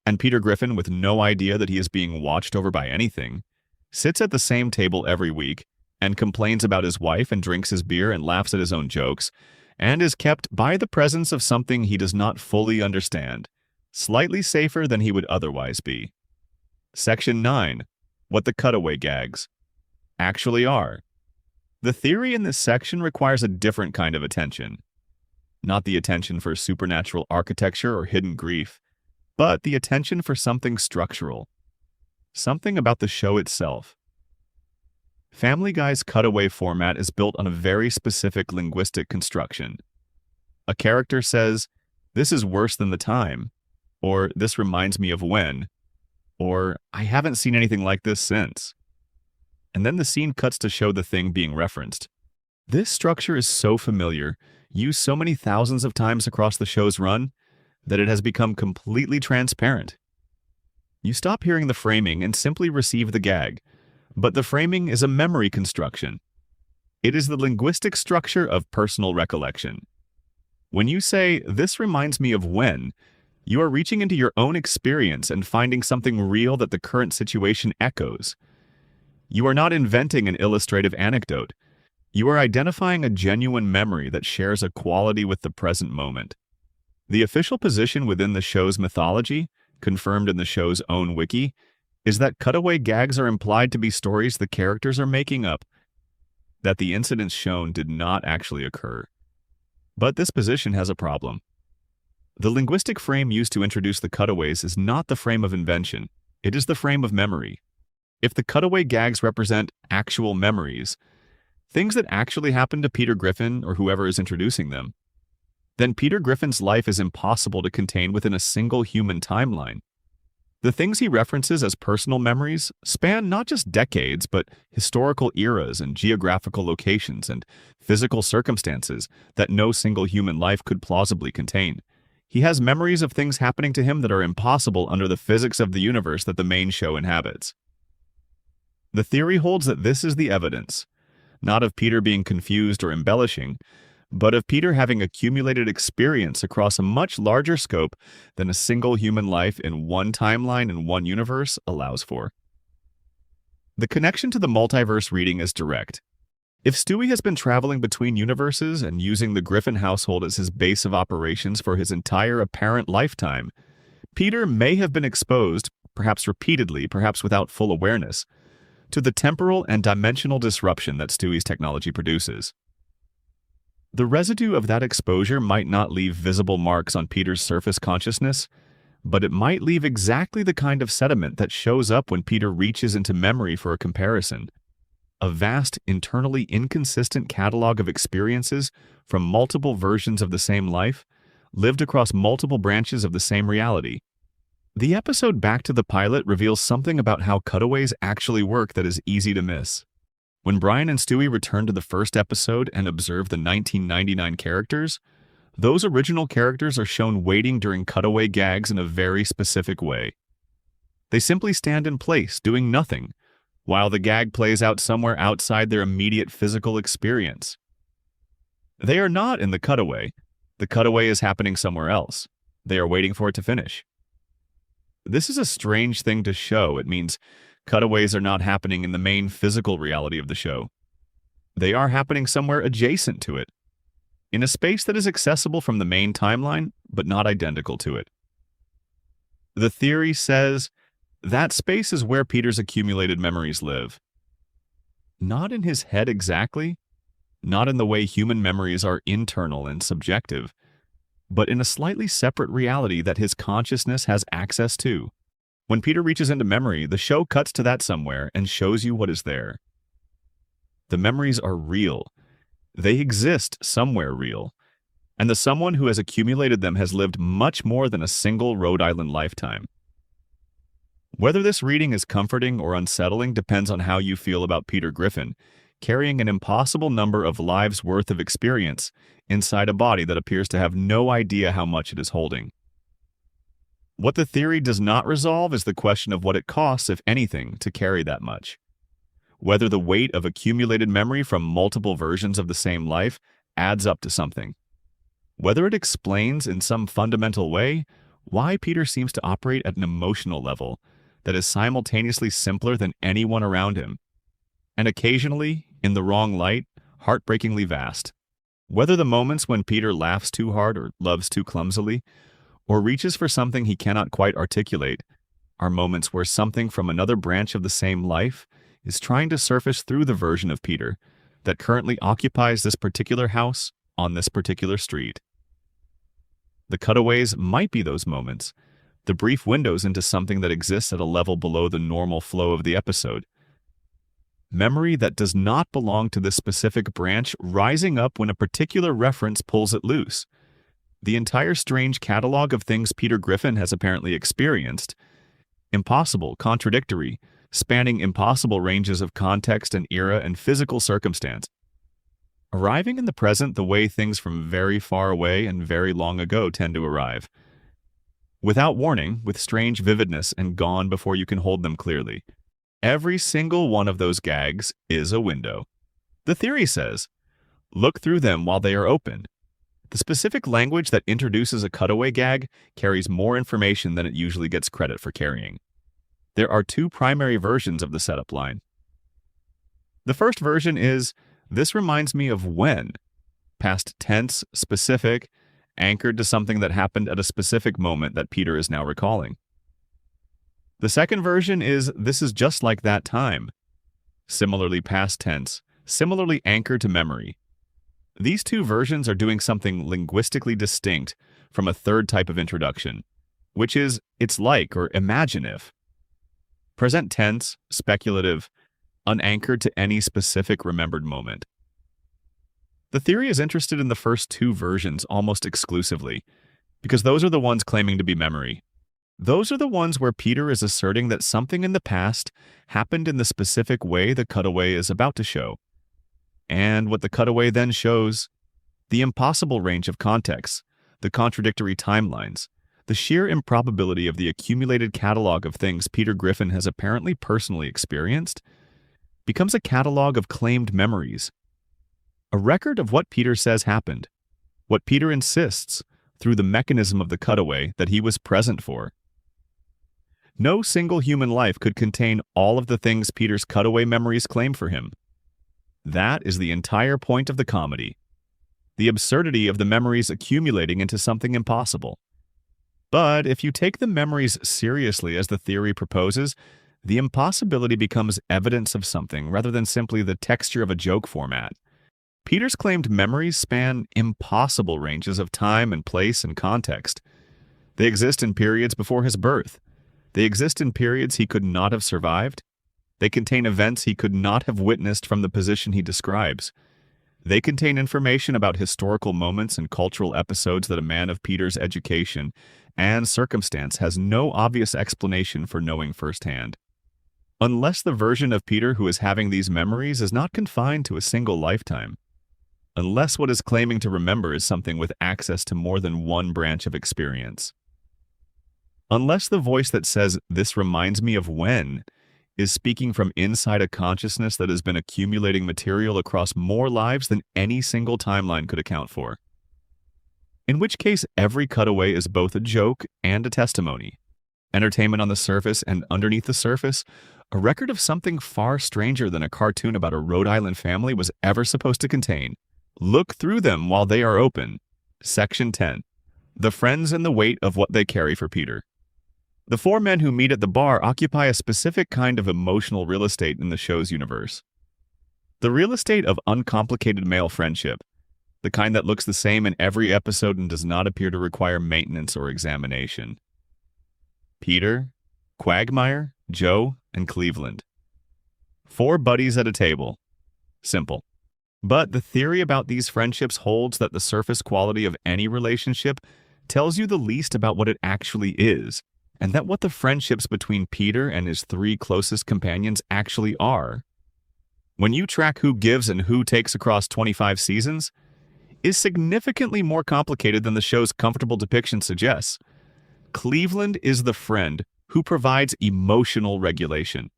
And Peter Griffin, with no idea that he is being watched over by anything, sits at the same table every week and complains about his wife and drinks his beer and laughs at his own jokes, and is kept by the presence of something he does not fully understand, slightly safer than he would otherwise be. Section 9. What the cutaway gags actually are. The theory in this section requires a different kind of attention. Not the attention for supernatural architecture or hidden grief, but the attention for something structural. Something about the show itself. Family Guy's cutaway format is built on a very specific linguistic construction. A character says, "This is worse than the time," or "This reminds me of when," or "I haven't seen anything like this since." And then the scene cuts to show the thing being referenced. This structure is so familiar, used so many thousands of times across the show's run, that it has become completely transparent. You stop hearing the framing and simply receive the gag, but the framing is a memory construction. It is the linguistic structure of personal recollection. When you say, "This reminds me of when," you are reaching into your own experience and finding something real that the current situation echoes. You are not inventing an illustrative anecdote. You are identifying a genuine memory that shares a quality with the present moment. The official position within the show's mythology, confirmed in the show's own wiki, is that cutaway gags are implied to be stories the characters are making up, that the incidents shown did not actually occur. But this position has a problem. The linguistic frame used to introduce the cutaways is not the frame of invention, it is the frame of memory. If the cutaway gags represent actual memories, things that actually happened to Peter Griffin or whoever is introducing them, then Peter Griffin's life is impossible to contain within a single human timeline. The things he references as personal memories span not just decades, but historical eras and geographical locations and physical circumstances that no single human life could plausibly contain. He has memories of things happening to him that are impossible under the physics of the universe that the main show inhabits. The theory holds that this is the evidence, not of Peter being confused or embellishing, but of Peter having accumulated experience across a much larger scope than a single human life in one timeline and one universe allows for. The connection to the multiverse reading is direct. If Stewie has been traveling between universes and using the Griffin household as his base of operations for his entire apparent lifetime, Peter may have been exposed, perhaps repeatedly, perhaps without full awareness, to the temporal and dimensional disruption that Stewie's technology produces. The residue of that exposure might not leave visible marks on Peter's surface consciousness, but it might leave exactly the kind of sediment that shows up when Peter reaches into memory for a comparison. A vast, internally inconsistent catalog of experiences from multiple versions of the same life, lived across multiple branches of the same reality. The episode Back to the Pilot reveals something about how cutaways actually work that is easy to miss. When Brian and Stewie return to the first episode and observe the 1999 characters, those original characters are shown waiting during cutaway gags in a very specific way. They simply stand in place, doing nothing, while the gag plays out somewhere outside their immediate physical experience. They are not in the cutaway. The cutaway is happening somewhere else. They are waiting for it to finish. This is a strange thing to show. It means cutaways are not happening in the main physical reality of the show. They are happening somewhere adjacent to it, in a space that is accessible from the main timeline, but not identical to it. The theory says that space is where Peter's accumulated memories live. Not in his head exactly, not in the way human memories are internal and subjective, but in a slightly separate reality that his consciousness has access to. When Peter reaches into memory, the show cuts to that somewhere and shows you what is there. The memories are real. They exist somewhere real. And the someone who has accumulated them has lived much more than a single Rhode Island lifetime. Whether this reading is comforting or unsettling depends on how you feel about Peter Griffin, carrying an impossible number of lives' worth of experience inside a body that appears to have no idea how much it is holding. What the theory does not resolve is the question of what it costs, if anything, to carry that much. Whether the weight of accumulated memory from multiple versions of the same life adds up to something. Whether it explains in some fundamental way why Peter seems to operate at an emotional level that is simultaneously simpler than anyone around him, and occasionally, in the wrong light, heartbreakingly vast. Whether the moments when Peter laughs too hard or loves too clumsily, or reaches for something he cannot quite articulate, are moments where something from another branch of the same life is trying to surface through the version of Peter that currently occupies this particular house on this particular street. The cutaways might be those moments, the brief windows into something that exists at a level below the normal flow of the episode. Memory that does not belong to this specific branch rising up when a particular reference pulls it loose. The entire strange catalog of things Peter Griffin has apparently experienced, impossible, contradictory, spanning impossible ranges of context and era and physical circumstance, arriving in the present the way things from very far away and very long ago tend to arrive. Without warning, with strange vividness, and gone before you can hold them clearly. Every single one of those gags is a window. The theory says, look through them while they are open. The specific language that introduces a cutaway gag carries more information than it usually gets credit for carrying. There are two primary versions of the setup line. The first version is, this reminds me of when, past tense, specific, anchored to something that happened at a specific moment that Peter is now recalling. The second version is, this is just like that time, similarly past tense, similarly anchored to memory. These two versions are doing something linguistically distinct from a third type of introduction, which is, it's like or imagine if. Present tense, speculative, unanchored to any specific remembered moment. The theory is interested in the first two versions almost exclusively, because those are the ones claiming to be memory. Those are the ones where Peter is asserting that something in the past happened in the specific way the cutaway is about to show. And what the cutaway then shows, the impossible range of contexts, the contradictory timelines, the sheer improbability of the accumulated catalog of things Peter Griffin has apparently personally experienced, becomes a catalog of claimed memories. A record of what Peter says happened, what Peter insists, through the mechanism of the cutaway, that he was present for. No single human life could contain all of the things Peter's cutaway memories claim for him. That is the entire point of the comedy. The absurdity of the memories accumulating into something impossible. But if you take the memories seriously as the theory proposes, the impossibility becomes evidence of something rather than simply the texture of a joke format. Peter's claimed memories span impossible ranges of time and place and context. They exist in periods before his birth. They exist in periods he could not have survived. They contain events he could not have witnessed from the position he describes. They contain information about historical moments and cultural episodes that a man of Peter's education and circumstance has no obvious explanation for knowing firsthand. Unless the version of Peter who is having these memories is not confined to a single lifetime. Unless what is claiming to remember is something with access to more than one branch of experience. Unless the voice that says, "This reminds me of when," is speaking from inside a consciousness that has been accumulating material across more lives than any single timeline could account for. In which case, every cutaway is both a joke and a testimony. Entertainment on the surface and underneath the surface, a record of something far stranger than a cartoon about a Rhode Island family was ever supposed to contain. Look through them while they are open. Section 10. The friends and the weight of what they carry for Peter. The four men who meet at the bar occupy a specific kind of emotional real estate in the show's universe. The real estate of uncomplicated male friendship, the kind that looks the same in every episode and does not appear to require maintenance or examination. Peter, Quagmire, Joe, and Cleveland. Four buddies at a table. Simple. But the theory about these friendships holds that the surface quality of any relationship tells you the least about what it actually is, and that what the friendships between Peter and his three closest companions actually are. When you track who gives and who takes across 25 seasons, is significantly more complicated than the show's comfortable depiction suggests. Cleveland is the friend who provides emotional regulation.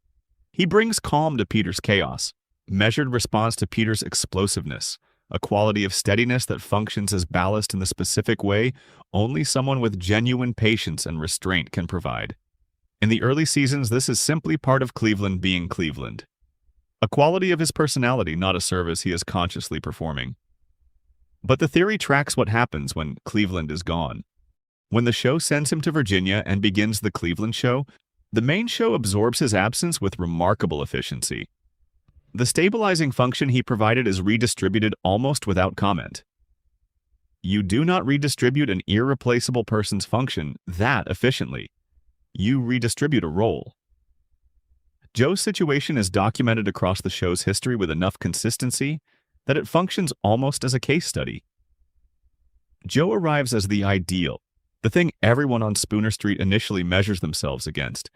He brings calm to Peter's chaos, measured response to Peter's explosiveness, a quality of steadiness that functions as ballast in the specific way only someone with genuine patience and restraint can provide. In the early seasons, this is simply part of Cleveland being Cleveland. A quality of his personality, not a service he is consciously performing. But the theory tracks what happens when Cleveland is gone. When the show sends him to Virginia and begins the Cleveland show, the main show absorbs his absence with remarkable efficiency. The stabilizing function he provided is redistributed almost without comment. You do not redistribute an irreplaceable person's function that efficiently. You redistribute a role. Joe's situation is documented across the show's history with enough consistency that it functions almost as a case study. Joe arrives as the ideal, the thing everyone on Spooner Street initially measures themselves against,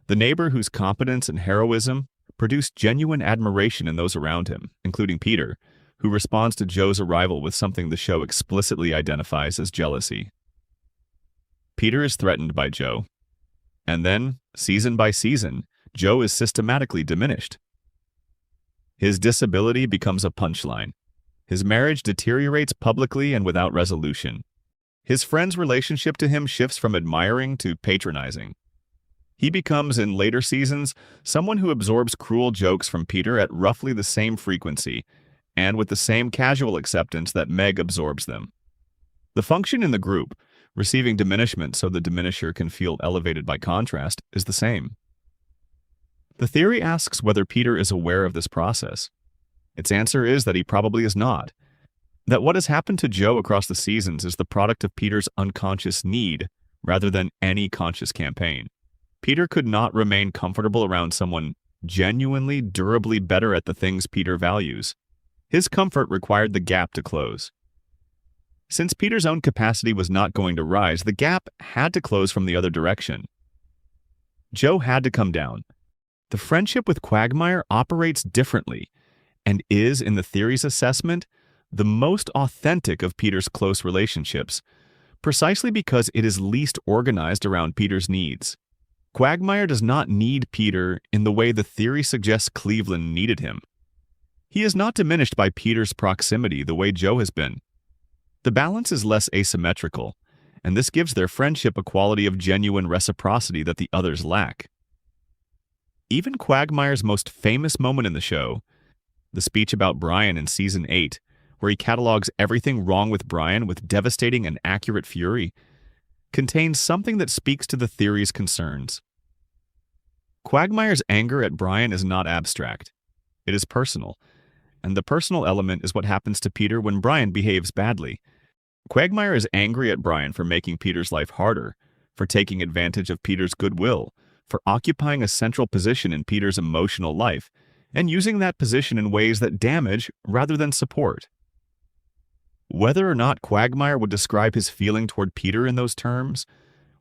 the neighbor whose competence and heroism produced genuine admiration in those around him, including Peter, who responds to Joe's arrival with something the show explicitly identifies as jealousy. Peter is threatened by Joe, and then, season by season, Joe is systematically diminished. His disability becomes a punchline. His marriage deteriorates publicly and without resolution. His friend's relationship to him shifts from admiring to patronizing. He becomes, in later seasons, someone who absorbs cruel jokes from Peter at roughly the same frequency, and with the same casual acceptance that Meg absorbs them. The function in the group, receiving diminishment so the diminisher can feel elevated by contrast, is the same. The theory asks whether Peter is aware of this process. Its answer is that he probably is not. That what has happened to Joe across the seasons is the product of Peter's unconscious need, rather than any conscious campaign. Peter could not remain comfortable around someone genuinely, durably better at the things Peter values. His comfort required the gap to close. Since Peter's own capacity was not going to rise, the gap had to close from the other direction. Joe had to come down. The friendship with Quagmire operates differently, and is, in the theory's assessment, the most authentic of Peter's close relationships, precisely because it is least organized around Peter's needs. Quagmire does not need Peter in the way the theory suggests Cleveland needed him. He is not diminished by Peter's proximity the way Joe has been. The balance is less asymmetrical, and this gives their friendship a quality of genuine reciprocity that the others lack. Even Quagmire's most famous moment in the show, the speech about Brian in Season 8, where he catalogs everything wrong with Brian with devastating and accurate fury, contains something that speaks to the theory's concerns. Quagmire's anger at Brian is not abstract. It is personal, and the personal element is what happens to Peter when Brian behaves badly. Quagmire is angry at Brian for making Peter's life harder, for taking advantage of Peter's goodwill, for occupying a central position in Peter's emotional life, and using that position in ways that damage rather than support. Whether or not Quagmire would describe his feeling toward Peter in those terms,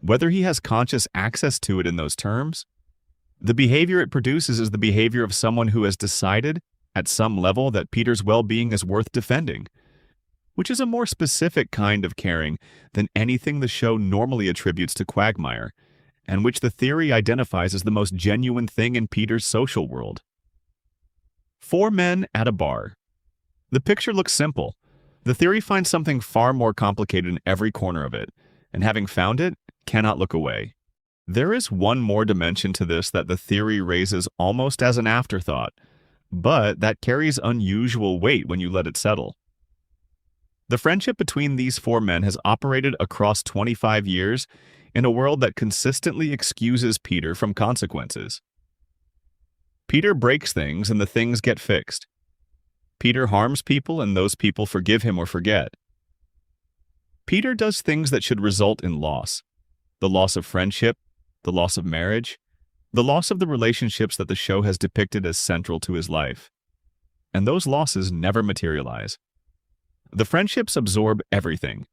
whether he has conscious access to it in those terms, the behavior it produces is the behavior of someone who has decided, at some level, that Peter's well-being is worth defending, which is a more specific kind of caring than anything the show normally attributes to Quagmire, and which the theory identifies as the most genuine thing in Peter's social world. 4 men at a bar. The picture looks simple. The theory finds something far more complicated in every corner of it, and having found it, cannot look away. There is one more dimension to this that the theory raises almost as an afterthought, but that carries unusual weight when you let it settle. The friendship between these 4 men has operated across 25 years in a world that consistently excuses Peter from consequences. Peter breaks things and the things get fixed. Peter harms people and those people forgive him or forget. Peter does things that should result in loss. The loss of friendship, the loss of marriage, the loss of the relationships that the show has depicted as central to his life. And those losses never materialize. The friendships absorb everything.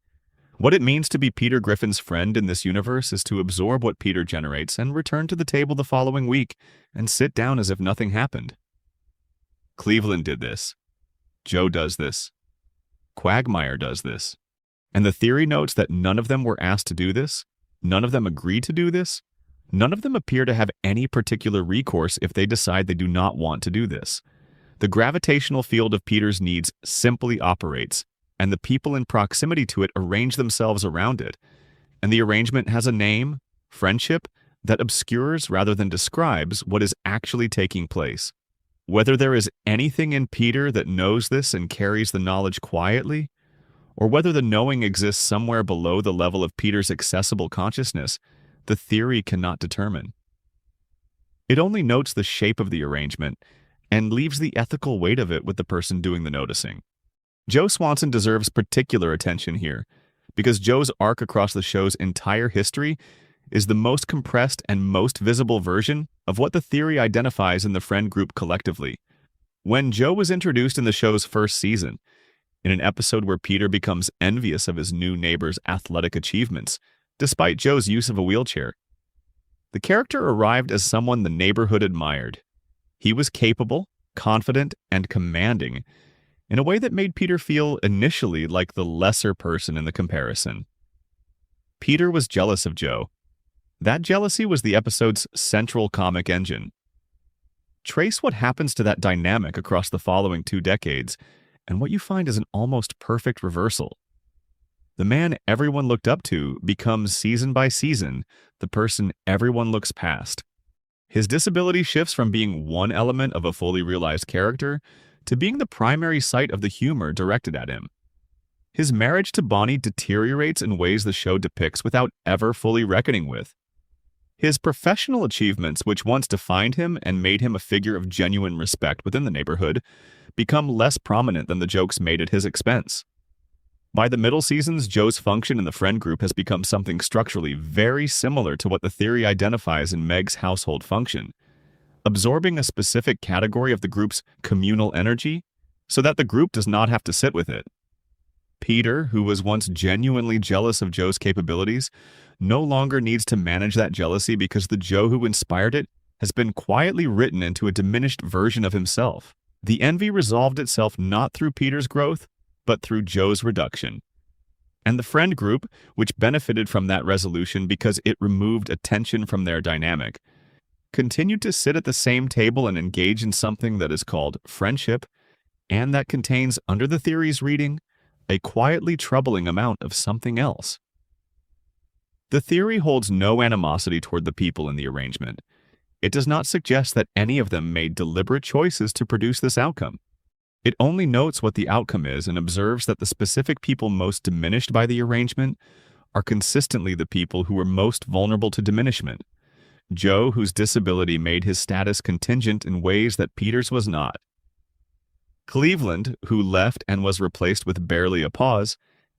What it means to be Peter Griffin's friend in this universe is to absorb what Peter generates and return to the table the following week and sit down as if nothing happened. Cleveland did this. Joe does this. Quagmire does this. And the theory notes that none of them were asked to do this, none of them agreed to do this, none of them appear to have any particular recourse if they decide they do not want to do this. The gravitational field of Peter's needs simply operates, and the people in proximity to it arrange themselves around it. And the arrangement has a name, friendship, that obscures rather than describes what is actually taking place. Whether there is anything in Peter that knows this and carries the knowledge quietly, or whether the knowing exists somewhere below the level of Peter's accessible consciousness, the theory cannot determine. It only notes the shape of the arrangement and leaves the ethical weight of it with the person doing the noticing. Joe Swanson deserves particular attention here, because Joe's arc across the show's entire history is the most compressed and most visible version of what the theory identifies in the friend group collectively. When Joe was introduced in the show's first season, in an episode where Peter becomes envious of his new neighbor's athletic achievements, despite Joe's use of a wheelchair, the character arrived as someone the neighborhood admired. He was capable, confident, and commanding, in a way that made Peter feel initially like the lesser person in the comparison. Peter was jealous of Joe. That jealousy was the episode's central comic engine. Trace what happens to that dynamic across the following 2 decades, and what you find is an almost perfect reversal. The man everyone looked up to becomes, season by season, the person everyone looks past. His disability shifts from being one element of a fully realized character to being the primary site of the humor directed at him. His marriage to Bonnie deteriorates in ways the show depicts without ever fully reckoning with. His professional achievements, which once defined him and made him a figure of genuine respect within the neighborhood, become less prominent than the jokes made at his expense. By the middle seasons, Joe's function in the friend group has become something structurally very similar to what the theory identifies in Meg's household function, absorbing a specific category of the group's communal energy so that the group does not have to sit with it. Peter, who was once genuinely jealous of Joe's capabilities, no longer needs to manage that jealousy because the Joe who inspired it has been quietly written into a diminished version of himself. The envy resolved itself not through Peter's growth, but through Joe's reduction. And the friend group, which benefited from that resolution because it removed attention from their dynamic, continued to sit at the same table and engage in something that is called friendship, and that contains, under the theory's reading, a quietly troubling amount of something else. The theory holds no animosity toward the people in the arrangement. It does not suggest that any of them made deliberate choices to produce this outcome. It only notes what the outcome is and observes that the specific people most diminished by the arrangement are consistently the people who were most vulnerable to diminishment. Joe, whose disability made his status contingent in ways that Peter's was not. Cleveland, who left and was replaced with barely a pause,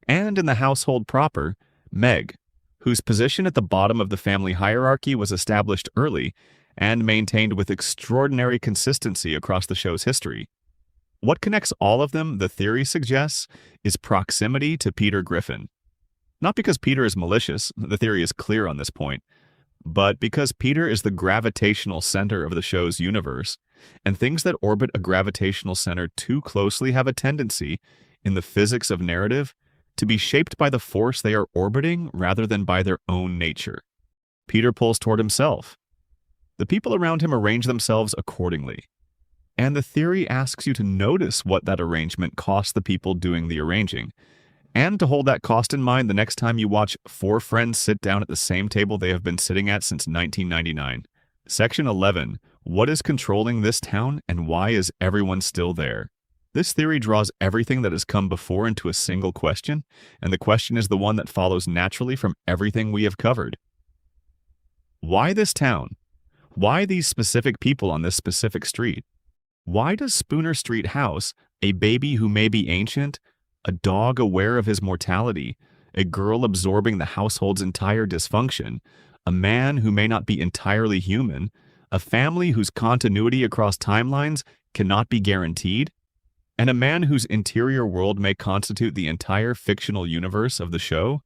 and in the household proper, Meg, whose position at the bottom of the family hierarchy was established early and maintained with extraordinary consistency across the show's history. What connects all of them, the theory suggests, is proximity to Peter Griffin. Not because Peter is malicious, the theory is clear on this point, but because Peter is the gravitational center of the show's universe, and things that orbit a gravitational center too closely have a tendency, in the physics of narrative, to be shaped by the force they are orbiting rather than by their own nature. Peter pulls toward himself. The people around him arrange themselves accordingly. And the theory asks you to notice what that arrangement costs the people doing the arranging, and to hold that cost in mind the next time you watch four friends sit down at the same table they have been sitting at since 1999. Section 11. What is controlling this town, and why is everyone still there? This theory draws everything that has come before into a single question, and the question is the one that follows naturally from everything we have covered. Why this town? Why these specific people on this specific street? Why does Spooner Street house a baby who may be ancient, a dog aware of his mortality, a girl absorbing the household's entire dysfunction, a man who may not be entirely human, a family whose continuity across timelines cannot be guaranteed, and a man whose interior world may constitute the entire fictional universe of the show?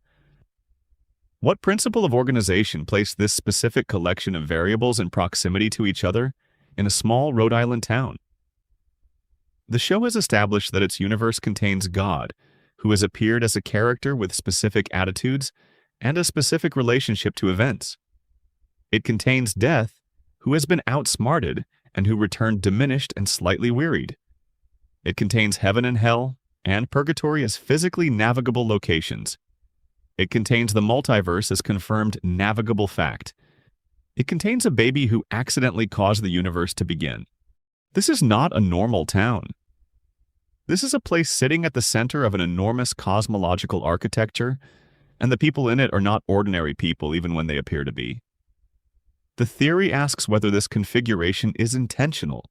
What principle of organization placed this specific collection of variables in proximity to each other in a small Rhode Island town? The show has established that its universe contains God, who has appeared as a character with specific attitudes and a specific relationship to events. It contains Death, who has been outsmarted and who returned diminished and slightly wearied. It contains Heaven and Hell and Purgatory as physically navigable locations. It contains the multiverse as confirmed navigable fact. It contains a baby who accidentally caused the universe to begin. This is not a normal town. This is a place sitting at the center of an enormous cosmological architecture, and the people in it are not ordinary people even when they appear to be. The theory asks whether this configuration is intentional,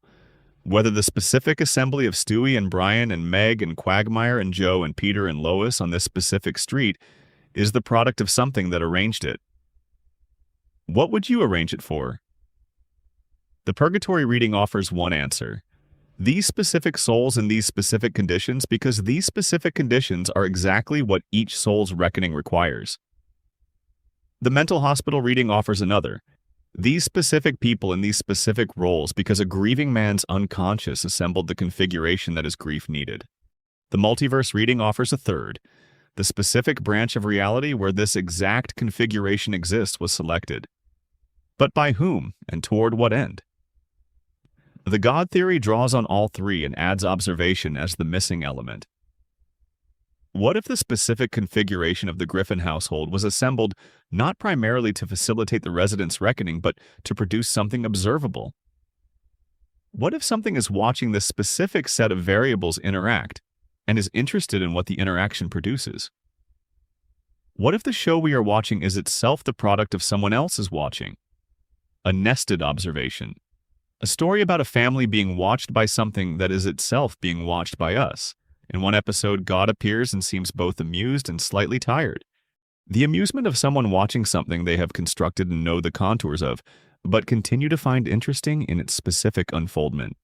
whether the specific assembly of Stewie and Brian and Meg and Quagmire and Joe and Peter and Lois on this specific street is the product of something that arranged it. What would you arrange it for? The Purgatory reading offers one answer. These specific souls in these specific conditions, because these specific conditions are exactly what each soul's reckoning requires. The Mental Hospital reading offers another. These specific people in these specific roles because a grieving man's unconscious assembled the configuration that his grief needed. The Multiverse reading offers a third. The specific branch of reality where this exact configuration exists was selected. But by whom, and toward what end? The God theory draws on all three and adds observation as the missing element. What if the specific configuration of the Griffin household was assembled not primarily to facilitate the residents' reckoning, but to produce something observable? What if something is watching this specific set of variables interact and is interested in what the interaction produces? What if the show we are watching is itself the product of someone else's watching? A nested observation. A story about a family being watched by something that is itself being watched by us. In one episode, God appears and seems both amused and slightly tired. The amusement of someone watching something they have constructed and know the contours of, but continue to find interesting in its specific unfoldment.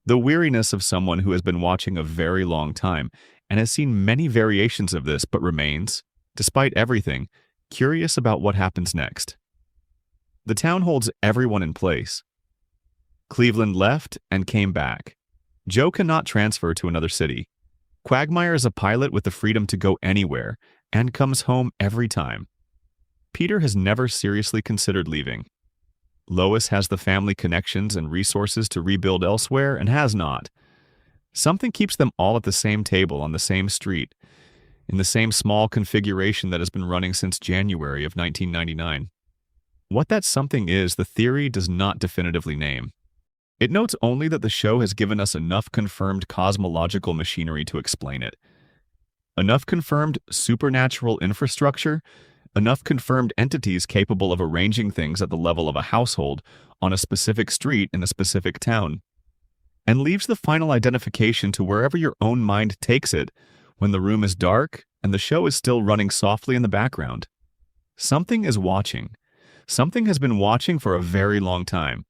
The weariness of someone who has been watching a very long time and has seen many variations of this but remains, despite everything, curious about what happens next. The town holds everyone in place. Cleveland left and came back. Joe cannot transfer to another city. Quagmire is a pilot with the freedom to go anywhere and comes home every time. Peter has never seriously considered leaving. Lois has the family connections and resources to rebuild elsewhere and has not. Something keeps them all at the same table on the same street, in the same small configuration that has been running since January of 1999. What that something is, the theory does not definitively name. It notes only that the show has given us enough confirmed cosmological machinery to explain it. Enough confirmed supernatural infrastructure, enough confirmed entities capable of arranging things at the level of a household on a specific street in a specific town, and leaves the final identification to wherever your own mind takes it when the room is dark and the show is still running softly in the background. Something is watching. Something has been watching for a very long time.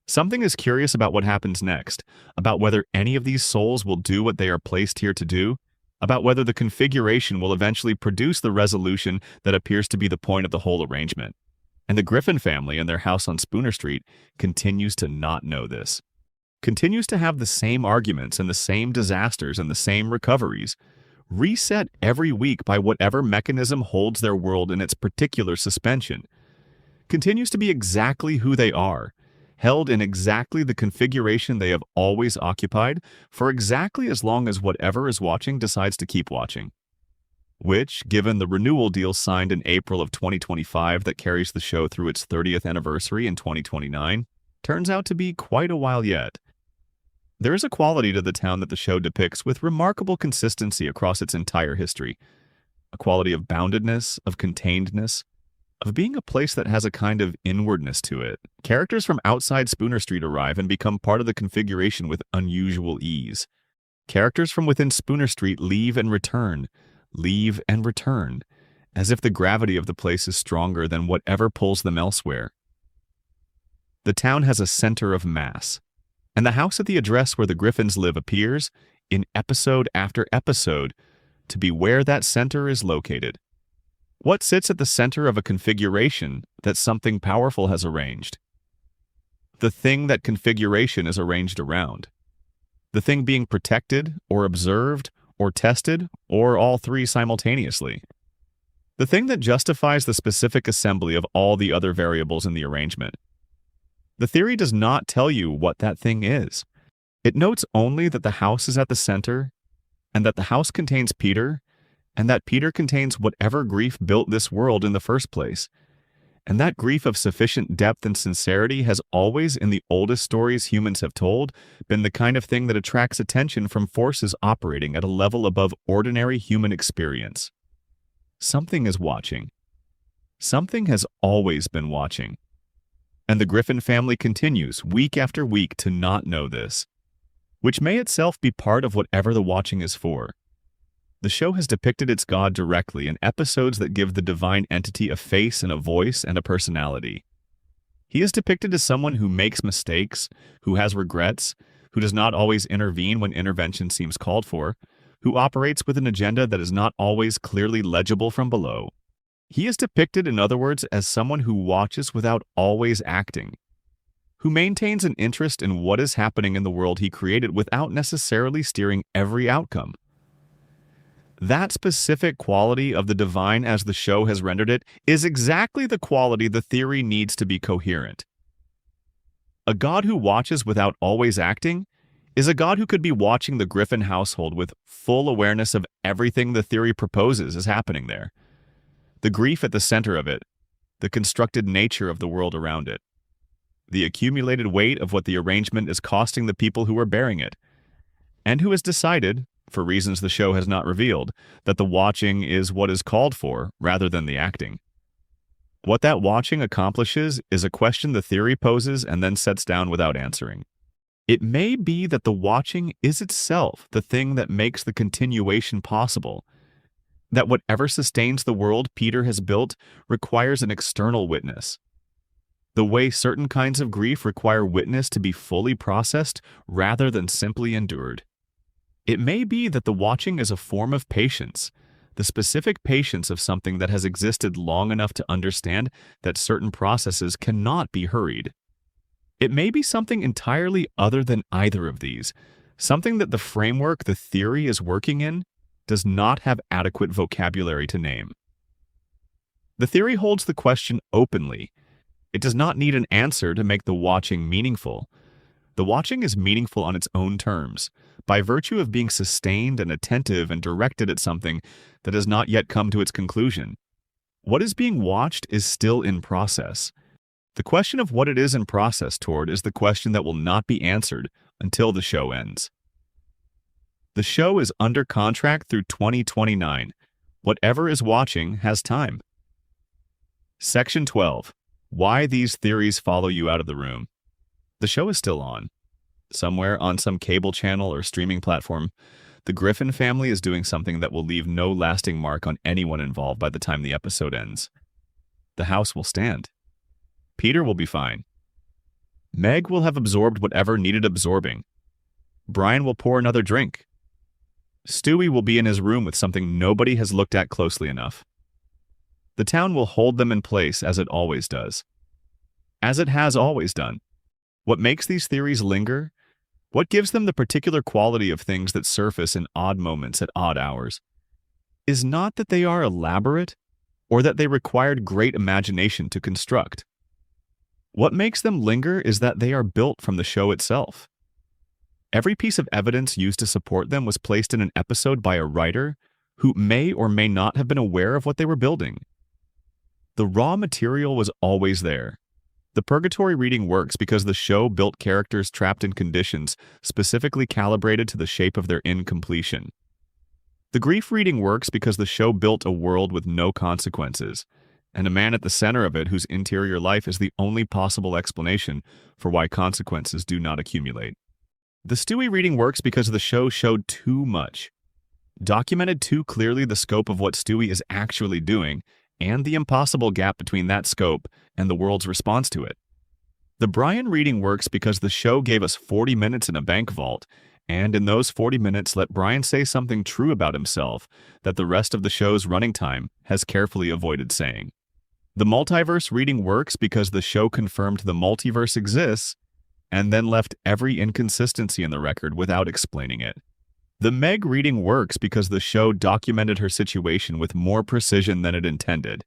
Something is curious about what happens next, about whether any of these souls will do what they are placed here to do, about whether the configuration will eventually produce the resolution that appears to be the point of the whole arrangement. And the Griffin family in their house on Spooner Street continues to not know this. Continues to have the same arguments and the same disasters and the same recoveries, reset every week by whatever mechanism holds their world in its particular suspension. Continues to be exactly who they are, held in exactly the configuration they have always occupied for exactly as long as whatever is watching decides to keep watching. Which, given the renewal deal signed in April of 2025 that carries the show through its 30th anniversary in 2029, turns out to be quite a while yet. There is a quality to the town that the show depicts with remarkable consistency across its entire history. A quality of boundedness, of containedness, of being a place that has a kind of inwardness to it. Characters from outside Spooner Street arrive and become part of the configuration with unusual ease. Characters from within Spooner Street leave and return, as if the gravity of the place is stronger than whatever pulls them elsewhere. The town has a center of mass, and the house at the address where the Griffins live appears, in episode after episode, to be where that center is located. What sits at the center of a configuration that something powerful has arranged? The thing that configuration is arranged around. The thing being protected, or observed, or tested, or all three simultaneously. The thing that justifies the specific assembly of all the other variables in the arrangement. The theory does not tell you what that thing is. It notes only that the house is at the center, and that the house contains Peter, and that Peter contains whatever grief built this world in the first place. And that grief of sufficient depth and sincerity has always, in the oldest stories humans have told, been the kind of thing that attracts attention from forces operating at a level above ordinary human experience. Something is watching. Something has always been watching. And the Griffin family continues, week after week, to not know this, which may itself be part of whatever the watching is for. The show has depicted its God directly in episodes that give the divine entity a face and a voice and a personality. He is depicted as someone who makes mistakes, who has regrets, who does not always intervene when intervention seems called for, who operates with an agenda that is not always clearly legible from below. He is depicted, in other words, as someone who watches without always acting, who maintains an interest in what is happening in the world he created without necessarily steering every outcome. That specific quality of the divine as the show has rendered it is exactly the quality the theory needs to be coherent. A God who watches without always acting is a God who could be watching the Griffin household with full awareness of everything the theory proposes is happening there. The grief at the center of it, the constructed nature of the world around it, the accumulated weight of what the arrangement is costing the people who are bearing it, and who has decided, for reasons the show has not revealed, that the watching is what is called for rather than the acting. What that watching accomplishes is a question the theory poses and then sets down without answering. It may be that the watching is itself the thing that makes the continuation possible, that whatever sustains the world Peter has built requires an external witness. The way certain kinds of grief require witness to be fully processed rather than simply endured. It may be that the watching is a form of patience, the specific patience of something that has existed long enough to understand that certain processes cannot be hurried. It may be something entirely other than either of these, something that the framework the theory is working in does not have adequate vocabulary to name. The theory holds the question openly. It does not need an answer to make the watching meaningful. The watching is meaningful on its own terms, by virtue of being sustained and attentive and directed at something that has not yet come to its conclusion. What is being watched is still in process. The question of what it is in process toward is the question that will not be answered until the show ends. The show is under contract through 2029. Whatever is watching has time. Section 12. Why these theories follow you out of the room. The show is still on. Somewhere on some cable channel or streaming platform, the Griffin family is doing something that will leave no lasting mark on anyone involved by the time the episode ends. The house will stand. Peter will be fine. Meg will have absorbed whatever needed absorbing. Brian will pour another drink. Stewie will be in his room with something nobody has looked at closely enough. The town will hold them in place as it always does. As it has always done. What makes these theories linger? What gives them the particular quality of things that surface in odd moments at odd hours? Is not that they are elaborate, or that they required great imagination to construct. What makes them linger is that they are built from the show itself. Every piece of evidence used to support them was placed in an episode by a writer who may or may not have been aware of what they were building. The raw material was always there. The purgatory reading works because the show built characters trapped in conditions specifically calibrated to the shape of their incompletion. The grief reading works because the show built a world with no consequences, and a man at the center of it whose interior life is the only possible explanation for why consequences do not accumulate. The Stewie reading works because the show showed too much, documented too clearly the scope of what Stewie is actually doing, and the impossible gap between that scope and the world's response to it. The Brian reading works because the show gave us 40 minutes in a bank vault, and in those 40 minutes let Brian say something true about himself that the rest of the show's running time has carefully avoided saying. The multiverse reading works because the show confirmed the multiverse exists and then left every inconsistency in the record without explaining it. The Meg reading works because the show documented her situation with more precision than it intended,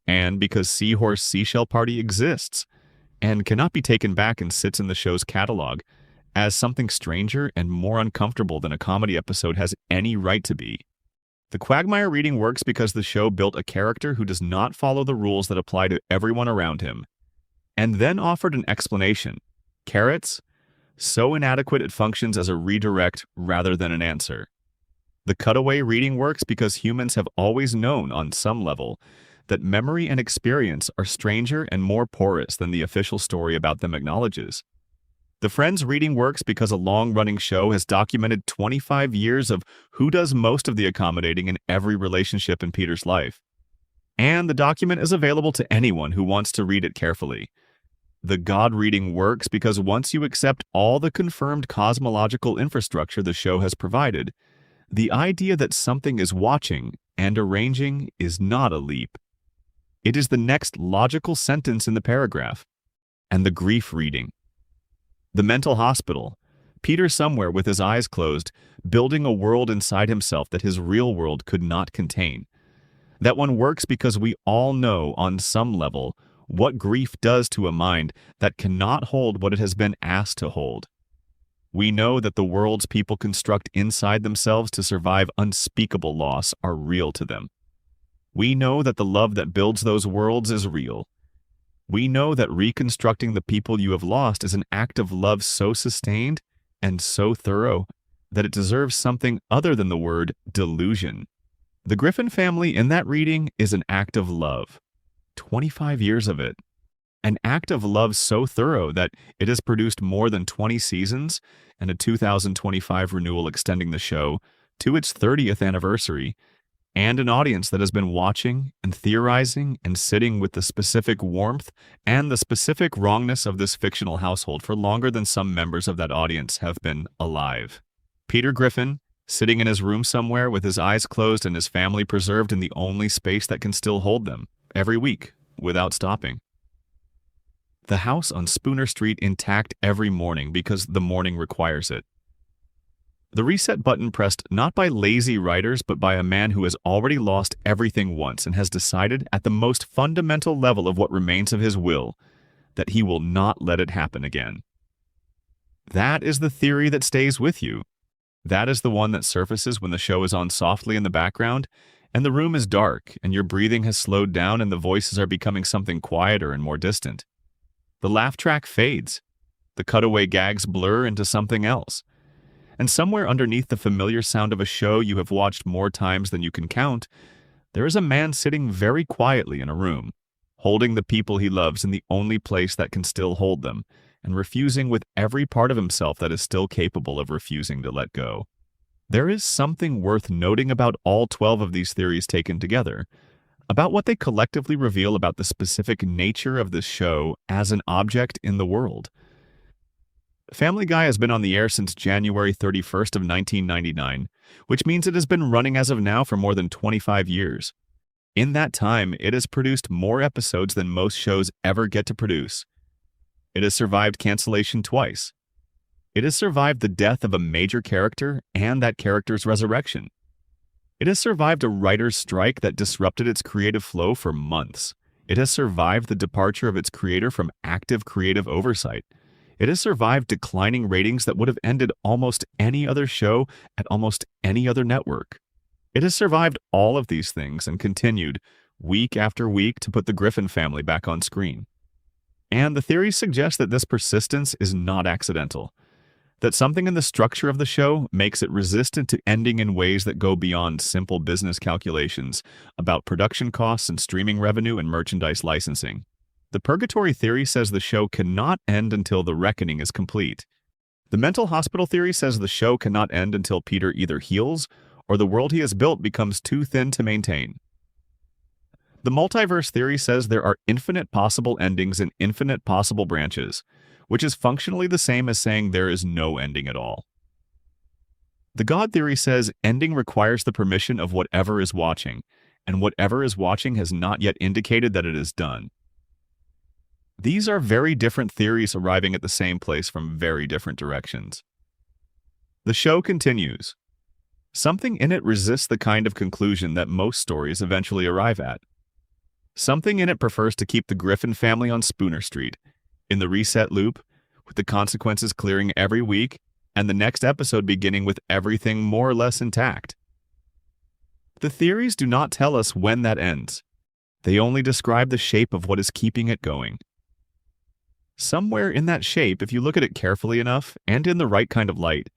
and because Seahorse Seashell Party exists and cannot be taken back and sits in the show's catalog as something stranger and more uncomfortable than a comedy episode has any right to be. The Quagmire reading works because the show built a character who does not follow the rules that apply to everyone around him, and then offered an explanation. Carrots, so inadequate it functions as a redirect rather than an answer. The cutaway reading works because humans have always known on some level that memory and experience are stranger and more porous than the official story about them acknowledges. The Friends reading works because a long-running show has documented 25 years of who does most of the accommodating in every relationship in Peter's life. And the document is available to anyone who wants to read it carefully. The God reading works because once you accept all the confirmed cosmological infrastructure the show has provided, the idea that something is watching and arranging is not a leap. It is the next logical sentence in the paragraph. And the grief reading. The mental hospital. Peter somewhere with his eyes closed, building a world inside himself that his real world could not contain. That one works because we all know on some level what grief does to a mind that cannot hold what it has been asked to hold. We know that the worlds people construct inside themselves to survive unspeakable loss are real to them. We know that the love that builds those worlds is real. We know that reconstructing the people you have lost is an act of love so sustained and so thorough that it deserves something other than the word delusion. The Griffin family in that reading is an act of love. 25 years of it. An act of love so thorough that it has produced more than 20 seasons and a 2025 renewal extending the show to its 30th anniversary, and an audience that has been watching and theorizing and sitting with the specific warmth and the specific wrongness of this fictional household for longer than some members of that audience have been alive. Peter Griffin, sitting in his room somewhere with his eyes closed and his family preserved in the only space that can still hold them, every week, without stopping. The house on Spooner Street intact every morning because the morning requires it. The reset button pressed not by lazy writers but by a man who has already lost everything once and has decided at the most fundamental level of what remains of his will that he will not let it happen again. That is the theory that stays with you. That is the one that surfaces when the show is on softly in the background and the room is dark and your breathing has slowed down and the voices are becoming something quieter and more distant. The laugh track fades. The cutaway gags blur into something else. And somewhere underneath the familiar sound of a show you have watched more times than you can count, there is a man sitting very quietly in a room, holding the people he loves in the only place that can still hold them, and refusing with every part of himself that is still capable of refusing to let go. There is something worth noting about all 12 of these theories taken together, about what they collectively reveal about the specific nature of this show as an object in the world. Family Guy has been on the air since January 31st of 1999, which means it has been running as of now for more than 25 years. In that time, it has produced more episodes than most shows ever get to produce. It has survived cancellation twice. It has survived the death of a major character and that character's resurrection. It has survived a writer's strike that disrupted its creative flow for months. It has survived the departure of its creator from active creative oversight. It has survived declining ratings that would have ended almost any other show at almost any other network. It has survived all of these things and continued, week after week, to put the Griffin family back on screen. And the theories suggest that this persistence is not accidental, that something in the structure of the show makes it resistant to ending in ways that go beyond simple business calculations about production costs and streaming revenue and merchandise licensing. The purgatory theory says the show cannot end until the reckoning is complete. The mental hospital theory says the show cannot end until Peter either heals or the world he has built becomes too thin to maintain. The multiverse theory says there are infinite possible endings and infinite possible branches, which is functionally the same as saying there is no ending at all. The God theory says ending requires the permission of whatever is watching, and whatever is watching has not yet indicated that it is done. These are very different theories arriving at the same place from very different directions. The show continues. Something in it resists the kind of conclusion that most stories eventually arrive at. Something in it prefers to keep the Griffin family on Spooner Street, in the reset loop, with the consequences clearing every week, and the next episode beginning with everything more or less intact. The theories do not tell us when that ends. They only describe the shape of what is keeping it going. Somewhere in that shape, if you look at it carefully enough and in the right kind of light,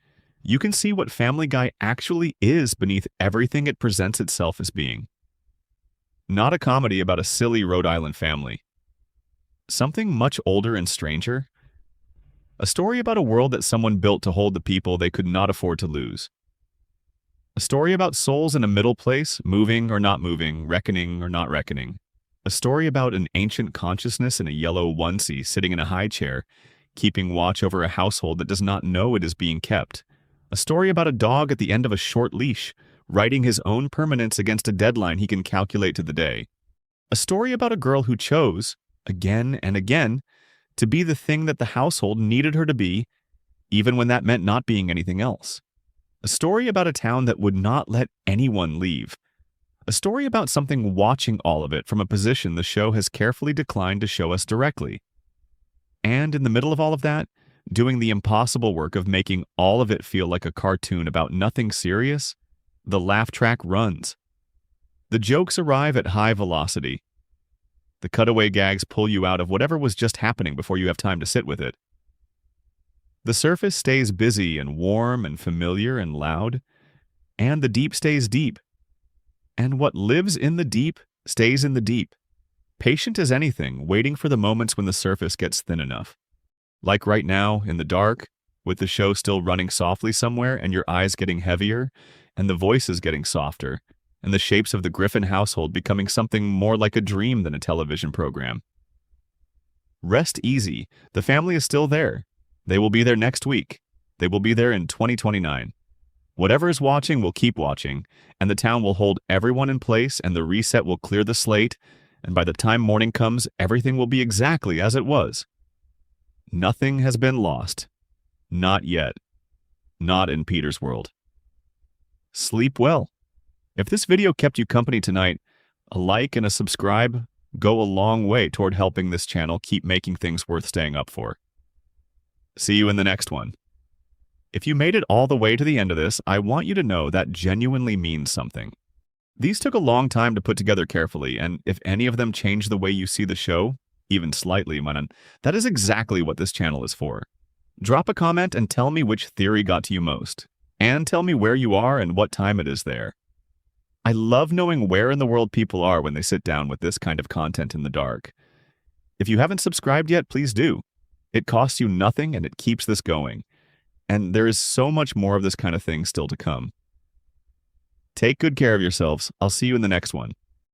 you can see what Family Guy actually is beneath everything it presents itself as being. Not a comedy about a silly Rhode Island family. Something much older and stranger. A story about a world that someone built to hold the people they could not afford to lose. A story about souls in a middle place, moving or not moving, reckoning or not reckoning. A story about an ancient consciousness in a yellow onesie sitting in a high chair, keeping watch over a household that does not know it is being kept. A story about a dog at the end of a short leash, writing his own permanence against a deadline he can calculate to the day. A story about a girl who chose, again and again, to be the thing that the household needed her to be, even when that meant not being anything else. A story about a town that would not let anyone leave. A story about something watching all of it from a position the show has carefully declined to show us directly. And in the middle of all of that, doing the impossible work of making all of it feel like a cartoon about nothing serious, the laugh track runs. The jokes arrive at high velocity. The cutaway gags pull you out of whatever was just happening before you have time to sit with it. The surface stays busy and warm and familiar and loud, and the deep stays deep. And what lives in the deep stays in the deep, patient as anything, waiting for the moments when the surface gets thin enough. Like right now, in the dark, with the show still running softly somewhere and your eyes getting heavier, and the voices getting softer, and the shapes of the Griffin household becoming something more like a dream than a television program. Rest easy, the family is still there. They will be there next week. They will be there in 2029. Whatever is watching will keep watching, and the town will hold everyone in place, and the reset will clear the slate, and by the time morning comes, everything will be exactly as it was. Nothing has been lost. Not yet. Not in Peter's world. Sleep well. If this video kept you company tonight, a like and a subscribe go a long way toward helping this channel keep making things worth staying up for. See you in the next one. If you made it all the way to the end of this, I want you to know that genuinely means something. These took a long time to put together carefully, and if any of them change the way you see the show, even slightly, man, that is exactly what this channel is for. Drop a comment and tell me which theory got to you most. and tell me where you are and what time it is there. I love knowing where in the world people are when they sit down with this kind of content in the dark. If you haven't subscribed yet, please do. It costs you nothing and it keeps this going. And there is so much more of this kind of thing still to come. Take good care of yourselves. I'll see you in the next one.